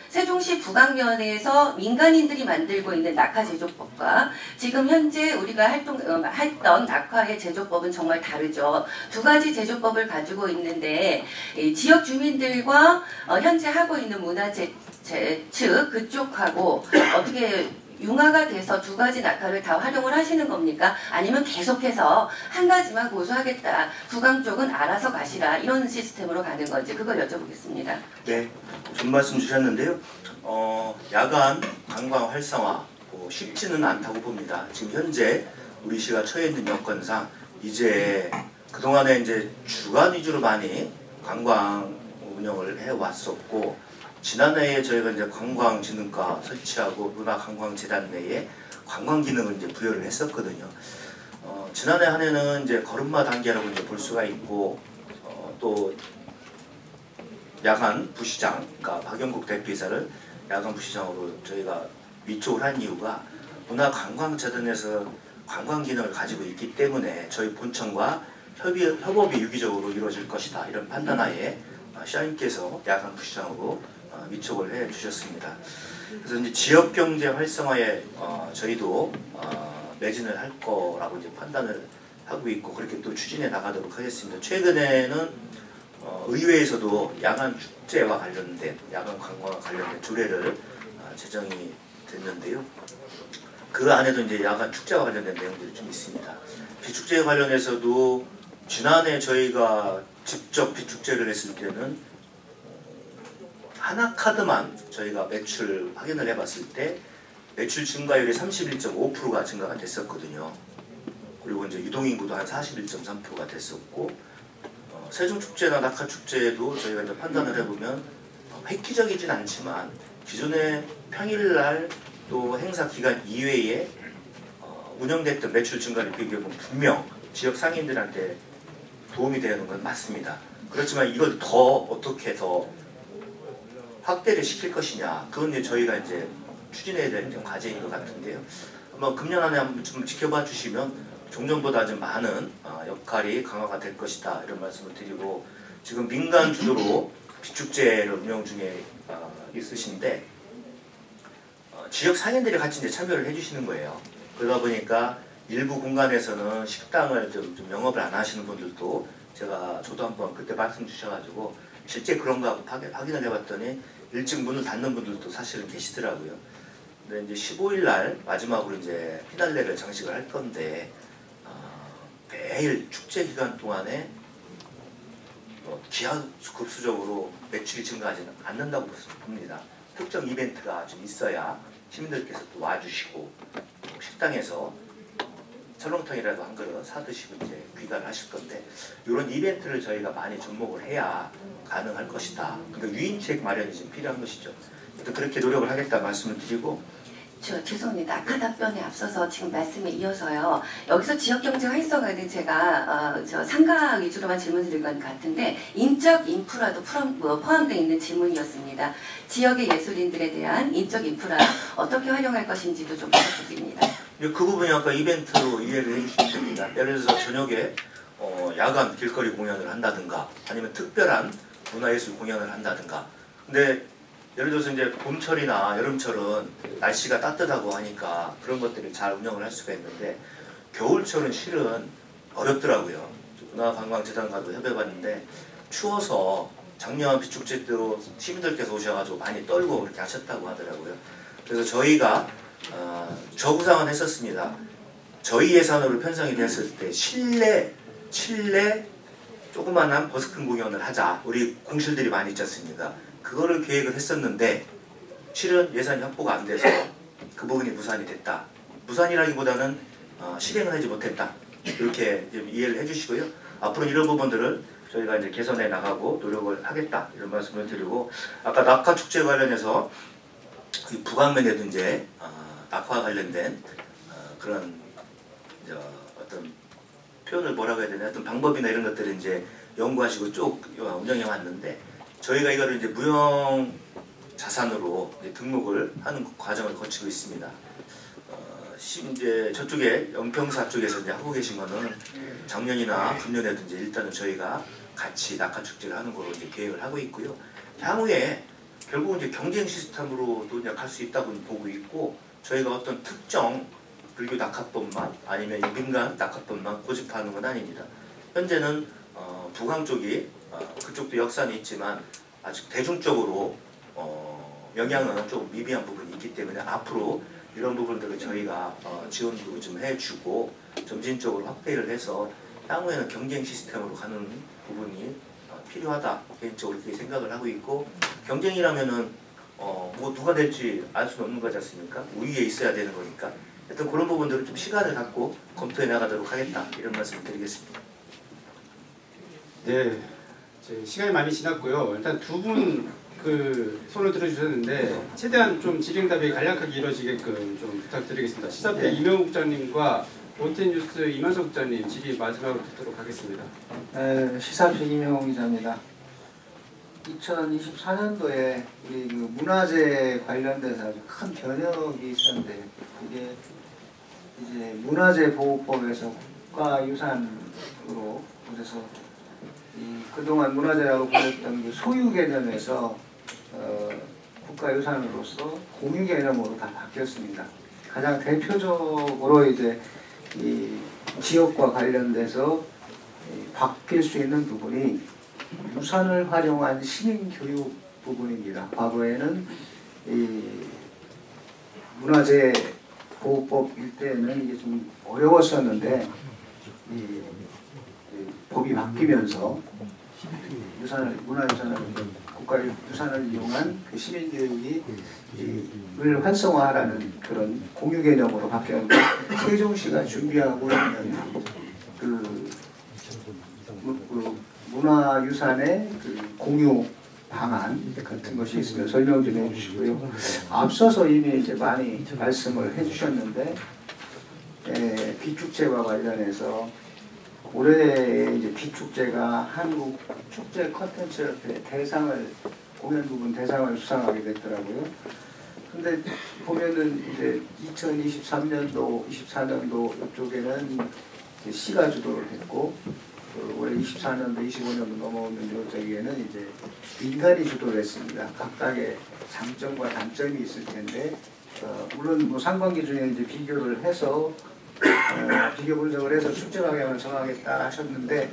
세종시 부강면에서 민간인들이 만들고 있는 낙하제조법과 지금 현재 우리가 했던 낙하의 제조법은 정말 다르죠. 두 가지 제조법을 가지고 있는데 지역 주민들과 현재 하고 있는 문화재 측 그쪽하고 어떻게 융화가 돼서 두 가지 낙하를 다 활용을 하시는 겁니까? 아니면 계속해서 한 가지만 고수하겠다. 부강 쪽은 알아서 가시라. 이런 시스템으로 가는 건지 그걸 여쭤보겠습니다. 네, 좋은 말씀 주셨는데요. 야간 관광 활성화 쉽지는 않다고 봅니다. 지금 현재 우리 시가 처해 있는 여건상 이제 그동안에 이제 주간 위주로 많이 관광 운영을 해왔었고 지난해에 저희가 이제 관광진흥과 설치하고 문화관광재단 내에 관광 기능을 이제 부여를 했었거든요. 지난해 한 해는 이제 걸음마 단계라고 이제 볼 수가 있고 또 야간 부시장, 그러니까 박영국 대표이사를 야간 부시장으로 저희가 위촉을 한 이유가 문화관광재단에서 관광 기능을 가지고 있기 때문에 저희 본청과 협업이 유기적으로 이루어질 것이다 이런 판단하에 시장님께서 야간 부시장으로 위촉을 해 주셨습니다. 그래서 이제 지역 경제 활성화에 저희도 매진을 할 거라고 이제 판단을 하고 있고 그렇게 또 추진해 나가도록 하겠습니다. 최근에는 의회에서도 야간 축제와 관련된 야간 관광과 관련된 조례를 제정이 됐는데요. 그 안에도 이제 야간 축제와 관련된 내용들이 좀 있습니다. 비축제에 관련해서도 지난해 저희가 직접 비축제를 했을 때는 하나카드만 저희가 매출 확인을 해봤을 때 매출 증가율이 31.5%가 증가가 됐었거든요. 그리고 이제 유동인구도 한 41.3%가 됐었고 세종축제나 낙하축제에도 저희가 이제 판단을 해보면 획기적이진 않지만 기존의 평일날 또 행사 기간 이외에 운영됐던 매출 증가를 비교해보면 분명 지역 상인들한테 도움이 되는 건 맞습니다. 그렇지만 이걸 어떻게 더 확대를 시킬 것이냐, 그건 이제 저희가 이제 추진해야 되는 과제인 것 같은데요. 아마 금년 안에 한번 좀 지켜봐 주시면 종전보다 좀 많은 역할이 강화가 될 것이다 이런 말씀을 드리고, 지금 민간 주도로 비축제를 운영 중에 있으신데 지역 상인들이 같이 이제 참여를 해주시는 거예요. 그러다 보니까 일부 공간에서는 식당을 좀 영업을 안 하시는 분들도 저도 한번 그때 말씀 주셔가지고 실제 그런가 하고 확인을 해봤더니 일찍 문을 닫는 분들도 사실은 계시더라고요. 근데 이제 15일 날 마지막으로 이제 피날레를 장식을 할 건데 매일 축제 기간 동안에 기하급수적으로 매출이 증가하지는 않는다고 봅니다. 특정 이벤트가 좀 있어야 시민들께서 또 와주시고 식당에서 설렁탕이라도 한 그릇 사드시고 이제 귀가를 하실 건데, 이런 이벤트를 저희가 많이 접목을 해야 가능할 것이다. 그러니까 유인책 마련이 좀 필요한 것이죠. 그렇게 노력을 하겠다 말씀을 드리고, 죄송합니다. 아까 답변에 앞서서 지금 말씀에 이어서요. 여기서 지역경제 활성화는 제가 저 상가 위주로만 질문드릴 것 같은데 인적 인프라도 포함되어 있는 질문이었습니다. 지역의 예술인들에 대한 인적 인프라 어떻게 활용할 것인지도 좀 부탁드립니다. 그 부분이 아까 이벤트로 이해를 해주시면 됩니다. 예를 들어서 저녁에 야간 길거리 공연을 한다든가 아니면 특별한 문화예술 공연을 한다든가. 근데 예를 들어서 이제 봄철이나 여름철은 날씨가 따뜻하고 하니까 그런 것들을 잘 운영을 할 수가 있는데 겨울철은 실은 어렵더라고요. 문화관광재단과도 협의해봤는데 추워서 작년 비축제 때도 시민들께서 오셔가지고 많이 떨고 그렇게 하셨다고 하더라고요. 그래서 저희가 저구상은 했었습니다. 저희 예산으로 편성이 됐을 때 실내 조그만한 버스킹 공연을 하자. 우리 공실들이 많이 있지 않습니까? 그거를 계획을 했었는데 실은 예산이 확보가 안 돼서 그 부분이 무산이 됐다. 무산이라기보다는 실행을 하지 못했다. 이렇게 이해를 해주시고요. 앞으로는 이런 부분들을 저희가 이제 개선해 나가고 노력을 하겠다. 이런 말씀을 드리고 아까 낙화축제 관련해서 그 북안면에도 이제 낙화 관련된 그런 어떤 표현을 뭐라고 해야 되나 어떤 방법이나 이런 것들을 이제 연구하시고 쭉 운영해 왔는데 저희가 이거를 이제 무형 자산으로 이제 등록을 하는 과정을 거치고 있습니다. 이제 저쪽에 영평사 쪽에서 이제 하고 계신 거는 작년이나 금년에도 이제 일단은 저희가 같이 낙하축제를 하는 걸로 이제 계획을 하고 있고요. 향후에 결국은 이제 경쟁 시스템으로도 이제 갈 수 있다고 보고 있고 저희가 어떤 특정 불교 낙하법만 아니면 민간 낙하법만 고집하는 건 아닙니다. 현재는 북항 쪽이 그쪽도 역산이 있지만 아직 대중적으로 영향은 좀 미비한 부분이 있기 때문에 앞으로 이런 부분들을 저희가 지원도 좀 해주고 점진적으로 확대를 해서 향후에는 경쟁 시스템으로 가는 부분이 필요하다 개인적으로 그렇게 생각을 하고 있고 경쟁이라면은 뭐 누가 될지 알 수는 없는 거지 않습니까? 우위에 있어야 되는 거니까 하여튼 그런 부분들을 좀 시간을 갖고 검토해 나가도록 하겠다 이런 말씀을 드리겠습니다. 네, 이제 시간이 많이 지났고요. 일단 두 분 손을 들어주셨는데 최대한 좀 질의응답이 간략하게 이루어지게끔 좀 부탁드리겠습니다. 시사회 이명우 국장님과 OTN뉴스 이만석 국장님 질의 마지막으로 듣도록 하겠습니다. 시사회 이명우 기자입니다. 2024년도에 우리 그 문화재 관련돼서 아주 큰 변혁이 있었는데 그게 이제 문화재보호법에서 국가유산으로 그래서 그동안 문화재라고 불렸던 그 소유 개념에서 국가유산으로서 공유 개념으로 다 바뀌었습니다. 가장 대표적으로 이제 이 지역과 관련돼서 바뀔 수 있는 부분이 유산을 활용한 시민교육 부분입니다. 과거에는 이 문화재 보호법일 때는 이게 좀 어려웠었는데 이 법이 바뀌면서 문화유산을 국가유산을 이용한 그 시민교육을 활성화하라는 그런 공유 개념으로 바뀌었는데 세종시가 준비하고 있는 그 문화유산의 그 공유 방안 같은 것이 있으면 설명 좀 해주시고요. 앞서서 이미 이제 많이 말씀을 해주셨는데 비축제와 관련해서 올해 이제 비축제가 한국 축제 컨텐츠 공연 부분 대상을 수상하게 됐더라고요. 근데 보면은 이제 2023년도, 24년도 이쪽에는 이제 시가 주도를 했고 올해 24년도, 25년도 넘어오는 이쪽에는 이제 민간이 주도를 했습니다. 각각의 장점과 단점이 있을 텐데 물론 뭐 상반기 중에 이제 비교를 해서 비교 분석을 해서 축제 방향을 정하겠다 하셨는데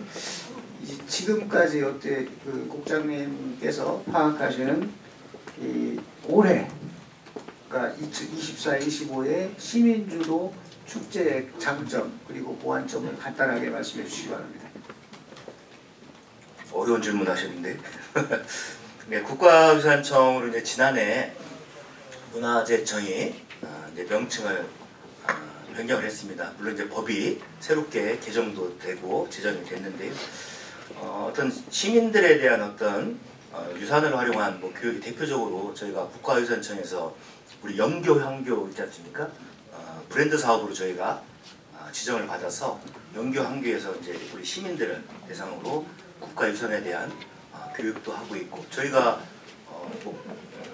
지금까지 어때 그 국장님께서 파악하시는 이 올해 그러니까 24, 25의 시민주도 축제의 장점 그리고 보완점을 간단하게 말씀해 주시기 바랍니다. 어려운 질문 하셨는데 네, 국가유산청으로 이제 지난해 문화재청이 이제 명칭을 변경을 했습니다. 물론 이제 법이 새롭게 개정도 되고 제정이 됐는데요. 어떤 시민들에 대한 어떤 유산을 활용한 뭐 교육이 대표적으로 저희가 국가유산청에서 우리 영교, 향교 있지 않습니까? 브랜드 사업으로 저희가 지정을 받아서 영교, 향교에서 이제 우리 시민들을 대상으로 국가유산에 대한 교육도 하고 있고, 저희가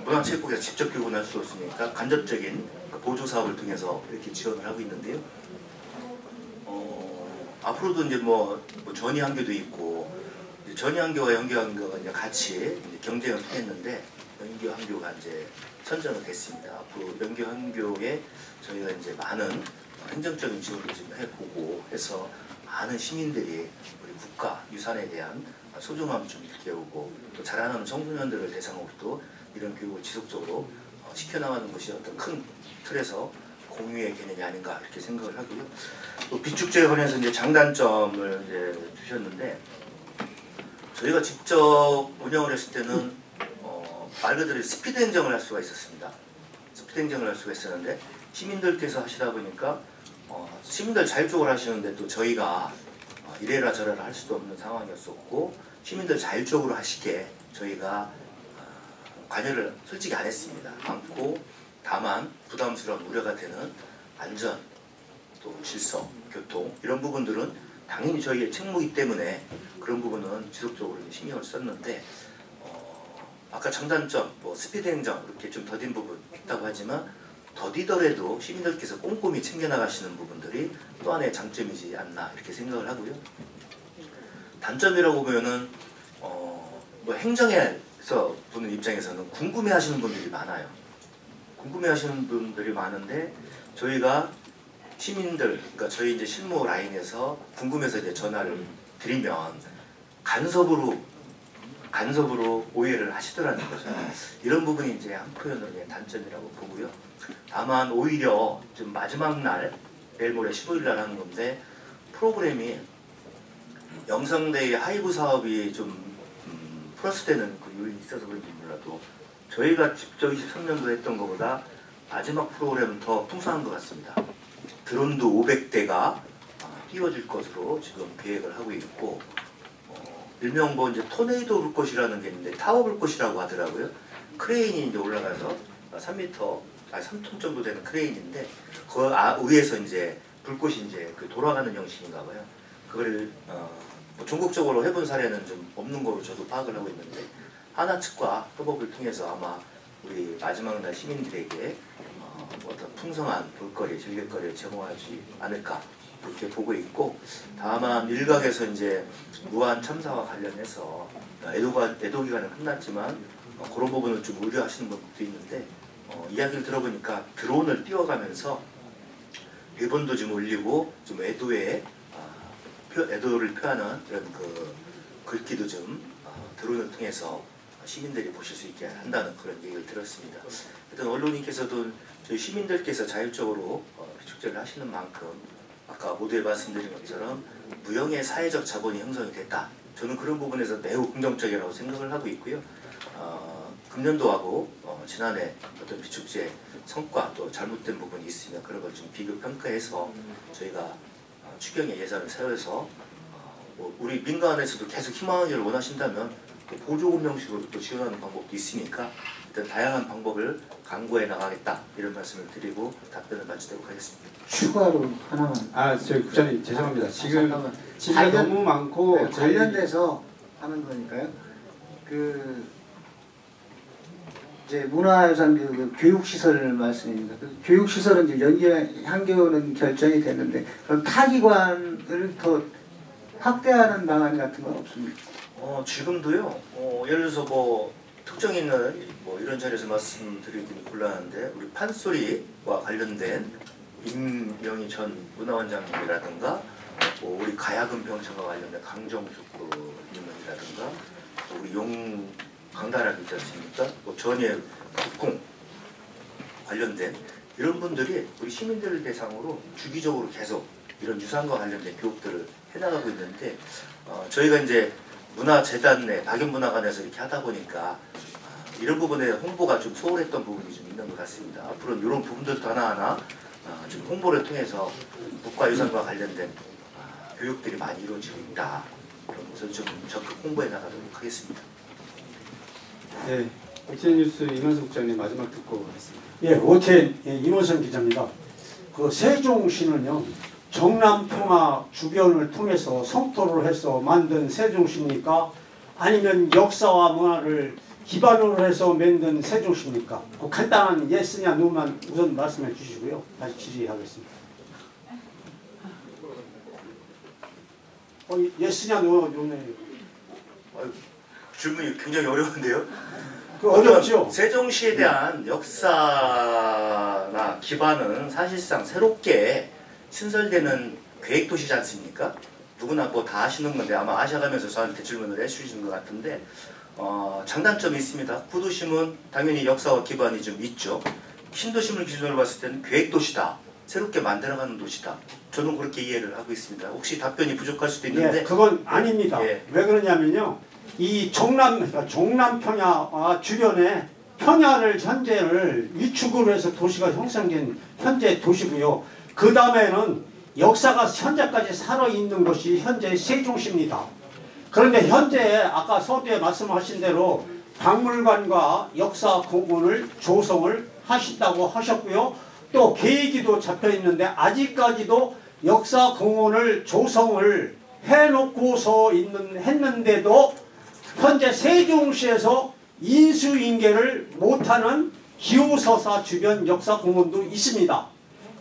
문화체육국에서 직접 교육을 할 수 없으니까 간접적인 보조 사업을 통해서 이렇게 지원을 하고 있는데요. 앞으로도 이제 뭐 전이항교도 있고, 전이항교와 영교항교가 이제 같이 이제 경쟁을 통했는데 영교항교가 이제 선정이 됐습니다. 앞으로 영교항교에 저희가 이제 많은 행정적인 지원도 좀 해보고 해서 많은 시민들이 우리 국가 유산에 대한 소중함을 좀 일깨우고, 또 자라나는 청소년들을 대상으로 또 이런 교육을 지속적으로 시켜나가는 것이 어떤 큰 틀에서 공유의 개념이 아닌가 이렇게 생각을 하고요. 또 비축제에 관해서 이제 장단점을 이제 주셨는데, 저희가 직접 운영을 했을 때는 말 그대로 스피드 행정을 할 수가 있었습니다. 스피드 행정을 할 수가 있었는데, 시민들께서 하시다 보니까 시민들 자율적으로 하시는데 또 저희가 이래라 저래라 할 수도 없는 상황이었었고, 시민들 자율적으로 하시게 저희가 관여를 솔직히 안 했습니다. 않고, 다만 부담스러운 우려가 되는 안전, 또 질서, 교통 이런 부분들은 당연히 저희의 책무이기 때문에 그런 부분은 지속적으로 신경을 썼는데, 아까 장단점, 뭐 스피드 행정 이렇게 좀 더딘 부분 있다고 하지만, 더디더라도 시민들께서 꼼꼼히 챙겨나가시는 부분들이 또 하나의 장점이지 않나 이렇게 생각을 하고요. 단점이라고 보면은 뭐 행정에서 보는 입장에서는 궁금해하시는 분들이 많아요. 궁금해하시는 분들이 많은데, 저희가 시민들, 그러니까 저희 이제 실무 라인에서 궁금해서 이제 전화를 드리면 간섭으로 오해를 하시더라는 거죠. 이런 부분이 이제 한편으로의 단점이라고 보고요. 다만 오히려 좀 마지막 날, 내일 모레 15일 날 하는 건데, 프로그램이 영상대의 하이브 사업이 좀 플러스되는 그 요인이 있어서 그런지 몰라도 저희가 직접 23년도 했던 것보다 마지막 프로그램은 더 풍성한 것 같습니다. 드론도 500대가 띄워질 것으로 지금 계획을 하고 있고, 일명 뭐 이제 토네이도 불꽃이라는 게 있는데 타워 불꽃이라고 하더라고요. 크레인이 이제 올라가서 3톤 정도 되는 크레인인데, 그 위에서 이제 불꽃이 이제 그 돌아가는 형식인가 봐요. 그걸 뭐 전국적으로 해본 사례는 좀 없는 걸로 저도 파악을 하고 있는데, 하나 측과 협업을 통해서 아마 우리 마지막 날 시민들에게 어떤 풍성한 볼거리, 즐길거리를 제공하지 않을까 그렇게 보고 있고, 다만 일각에서 이제 무한 참사와 관련해서 애도 기간은 끝났지만 그런 부분을 좀 우려하시는 분들도 있는데, 이야기를 들어보니까 드론을 띄워가면서 리본도 좀 올리고 좀 애도를 표하는 이런 그 글귀도 좀 드론을 통해서 시민들이 보실 수 있게 한다는 그런 얘기를 들었습니다. 하여튼 언론인께서도 저희 시민들께서 자율적으로 비축제를 하시는 만큼 아까 모두에 말씀드린 것처럼 무형의 사회적 자본이 형성이 됐다. 저는 그런 부분에서 매우 긍정적이라고 생각을 하고 있고요. 금년도하고 지난해 어떤 비축제 성과 또 잘못된 부분이 있으면 그런 걸 좀 비교 평가해서 저희가 추경의 예산을 세워서 우리 민간에서도 계속 희망하기를 원하신다면 보조금 형식으로 또 지원하는 방법도 있으니까 일단 다양한 방법을 강구해 나가겠다 이런 말씀을 드리고 답변을 마치도록 하겠습니다. 추가로 하나만. 저희 국장님 죄송합니다. 지금 질의가 너무 많고 네, 관련돼서 하는 거니까요. 이제 문화유산 교육시설 말씀입니다. 교육시설은 이제 향교는 결정이 됐는데, 그럼 타기관을 더 확대하는 방안 같은 건 없습니까? 지금도요. 예를 들어서 뭐 특정 있는 뭐 이런 자리에서 말씀드리기는 곤란한데, 우리 판소리와 관련된 임명희 전 문화원장님이라든가, 뭐 우리 가야금 병창과 관련된 강정숙 임원이라든가, 우리 용 강단학 있지 않습니까? 뭐 전예 국궁 관련된 이런 분들이 우리 시민들을 대상으로 주기적으로 계속 이런 유산과 관련된 교육들을 해나가고 있는데, 저희가 이제 문화재단 내 박연문화관에서 이렇게 하다 보니까 이런 부분에 홍보가 좀 소홀했던 부분이 좀 있는 것 같습니다. 앞으로는 이런 부분들도 하나하나 좀 홍보를 통해서 국가유산과 관련된 교육들이 많이 이루어지고 있다. 그런 것을 좀 적극 홍보해 나가도록 하겠습니다. 네, 오티엔 뉴스 이만석 국장님 마지막 듣고 하겠습니다. 예, 오티엔 임원선 기자입니다. 그 세종시는요, 정남평화 주변을 통해서 성토를 해서 만든 세종시입니까? 아니면 역사와 문화를 기반으로 해서 만든 세종시입니까? 그 간단한 예스냐 노만 우선 말씀해 주시고요. 다시 질의하겠습니다. 예스냐 노네. 질문이 굉장히 어려운데요. 그 어렵죠. 세종시에 대한 역사나 기반은 사실상 새롭게 신설되는 계획도시지 않습니까? 누구나 뭐 다 아시는 건데 아마 아셔가면서 저한테 질문을 해주시는 것 같은데 장단점이 있습니다. 구도심은 당연히 역사와 기반이 좀 있죠. 신도심을 기준으로 봤을 때는 계획도시다. 새롭게 만들어가는 도시다. 저는 그렇게 이해를 하고 있습니다. 혹시 답변이 부족할 수도 있는데 예, 그건 아닙니다. 예. 왜 그러냐면요. 이 종남평야 주변에 평야를 현재를 위축으로 해서 도시가 형성된 현재 도시고요. 그 다음에는 역사가 현재까지 살아있는 것이 현재 세종시입니다. 그런데 현재 아까 서두에 말씀하신 대로 박물관과 역사공원을 조성을 하신다고 하셨고요. 또 계획이도 잡혀 있는데 아직까지도 역사공원을 조성을 해놓고서 했는데도 현재 세종시에서 인수인계를 못하는 기호서사 주변 역사공원도 있습니다.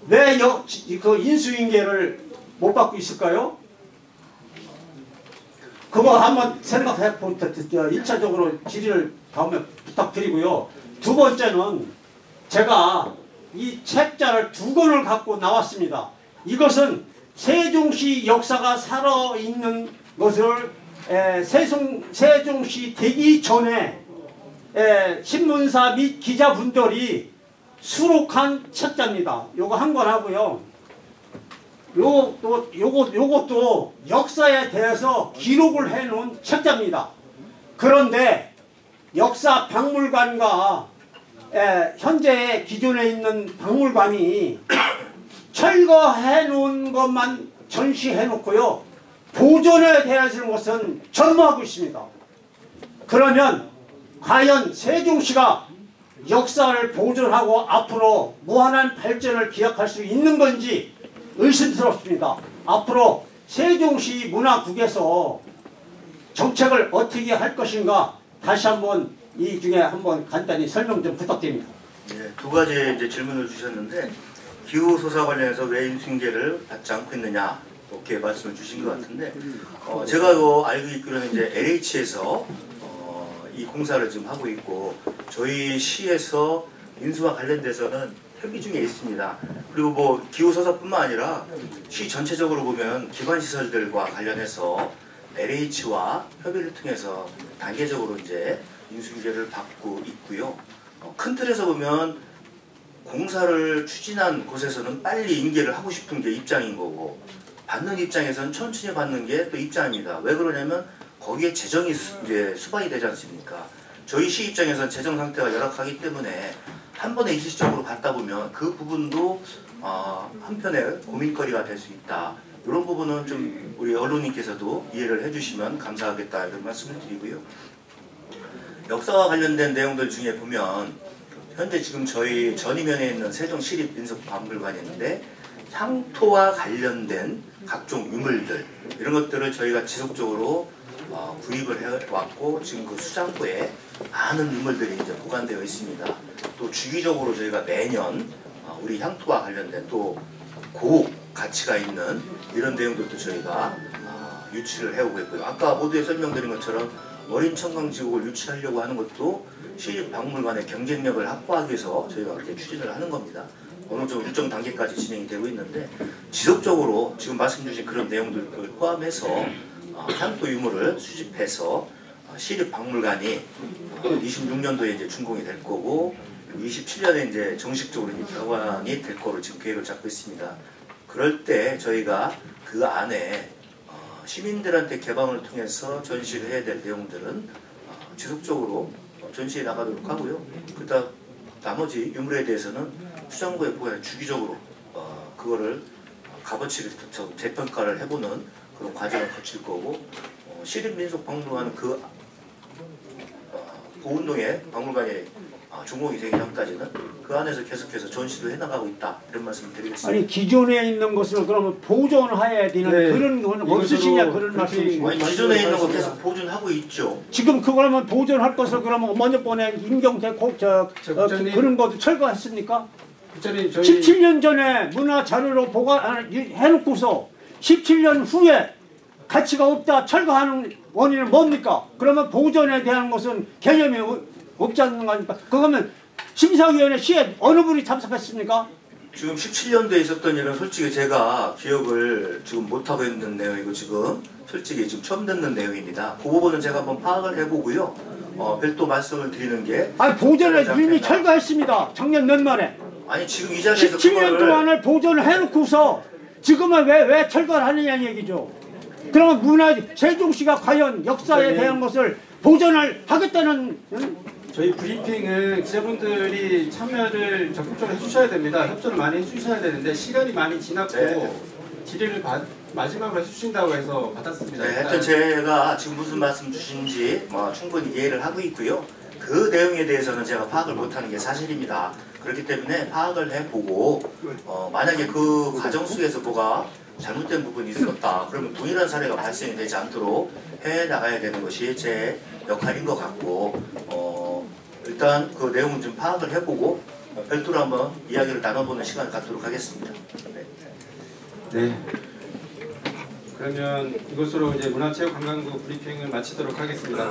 왜 그 인수인계를 못 받고 있을까요? 그거 한번 생각해 보니까 1차적으로 질의를 다음에 부탁드리고요. 두 번째는 제가 이 책자를 2권을 갖고 나왔습니다. 이것은 세종시 역사가 살아있는 것을 세종시 되기 전에 신문사 및 기자분들이 수록한 책자입니다. 요거 한 권 하고요. 요것도 역사에 대해서 기록을 해놓은 책자입니다. 그런데 역사 박물관과 현재 기존에 있는 박물관이 철거해 놓은 것만 전시해 놓고요. 보존에 대해서는 것은 전무하고 있습니다. 그러면 과연 세종시가 역사를 보존하고 앞으로 무한한 발전을 기약할 수 있는 건지 의심스럽습니다. 앞으로 세종시 문화국에서 정책을 어떻게 할 것인가 다시 한번 이 중에 한번 간단히 설명 좀 부탁드립니다. 네, 두 가지 이제 질문을 주셨는데 기후소사 관련해서 왜 인수인계를 받지 않고 있느냐 이렇게 말씀을 주신 것 같은데 제가 알고 있기로는 이제 LH에서 이 공사를 지금 하고 있고 저희 시에서 인수와 관련돼서는 협의 중에 있습니다. 그리고 뭐 기후소사뿐만 아니라 시 전체적으로 보면 기반시설들과 관련해서 LH와 협의를 통해서 단계적으로 이제 인수인계를 받고 있고요. 큰 틀에서 보면 공사를 추진한 곳에서는 빨리 인계를 하고 싶은 게 입장인 거고 받는 입장에서는 천천히 받는 게 또 입장입니다. 왜 그러냐면 거기에 재정이 이제 수반이 되지 않습니까? 저희 시 입장에서는 재정 상태가 열악하기 때문에 한 번에 일시적으로 받다 보면 그 부분도 한편의 고민거리가 될 수 있다. 이런 부분은 좀 우리 언론님께서도 이해를 해주시면 감사하겠다 이런 말씀을 드리고요. 역사와 관련된 내용들 중에 보면 현재 지금 저희 전이면에 있는 세종시립민속박물관인데 향토와 관련된 각종 유물들 이런 것들을 저희가 지속적으로 구입을 해왔고 지금 그 수장고에 많은 유물들이 이제 보관되어 있습니다. 또 주기적으로 저희가 매년 우리 향토와 관련된 또 고혹 가치가 있는 이런 내용들도 저희가 유치를 해오고 있고요. 아까 모두에 설명드린 것처럼 어린 청강지옥을 유치하려고 하는 것도 시립박물관의 경쟁력을 확보하기 위해서 저희가 그렇게 추진을 하는 겁니다. 어느 정도 일정 단계까지 진행이 되고 있는데 지속적으로 지금 말씀 주신 그런 내용들을 포함해서 향토 유물을 수집해서 시립박물관이 26년도에 이제 준공이 될 거고 27년에 이제 정식적으로 개관이 될 거로 지금 계획을 잡고 있습니다. 그럴 때 저희가 그 안에 시민들한테 개방을 통해서 전시를 해야 될 내용들은 지속적으로 전시해 나가도록 하고요. 그다음 나머지 유물에 대해서는 수장고에 보관 주기적으로 그거를 값어치를 재평가를 해보는 그런 과정을 거칠 거고 시립민속박물관은 그 보운동에 박물관에 준공이 되기 전까지는 그 안에서 계속해서 전시도 해나가고 있다 이런 말씀을 드리겠습니다. 아니 기존에 있는 것을 그러면 보존해야 되는 네. 그런 건 없으시냐 그런 말씀이시죠. 아니, 기존에 있는 거 계속 보존하고 있죠. 지금 그거라면 보존할 것을 그러면 먼저 번에 임경태 국장님. 그런 것도 철거했습니까? 국장님 저희 17년 전에 문화 자료로 해놓고서 17년 후에 가치가 없다 철거하는 원인은 뭡니까? 그러면 보존에 대한 것은 개념이 없지 않는 거 아닙니까? 그거면 심사위원회 시에 어느 분이 참석했습니까? 지금 17년도에 있었던 일은 솔직히 제가 기억을 지금 못하고 있는 내용이고 지금 솔직히 지금 처음 듣는 내용입니다. 그 부분은 제가 한번 파악을 해보고요. 별도 말씀을 드리는 게 아니 보존에 이미 철거했습니다. 작년 연말에. 아니 지금 이 자리에서 17년 동안을 보존을 해놓고서 지금은 왜 철거를 하느냐는 얘기죠. 그러면 세종시가 과연 역사에 대한 것을 보존을 하겠다는 저희 브리핑은 기자분들이 참여를 적극적으로 해주셔야 됩니다. 협조를 많이 해주셔야 되는데 시간이 많이 지났고 네. 질의를 마지막으로 해주신다고 해서 받았습니다. 네, 하여튼 제가 지금 무슨 말씀 주시는지 충분히 이해를 하고 있고요. 그 내용에 대해서는 제가 파악을 못하는 게 사실입니다. 그렇기 때문에 파악을 해보고 만약에 그 과정 속에서 뭐가 잘못된 부분이 있었다. 그러면 동일한 사례가 발생이 되지 않도록 해나가야 되는 것이 제 역할인 것 같고 일단 그 내용은 좀 파악을 해보고 별도로 한번 이야기를 나눠보는 시간을 갖도록 하겠습니다. 네. 그러면 이것으로 이제 문화체육관광부 브리핑을 마치도록 하겠습니다.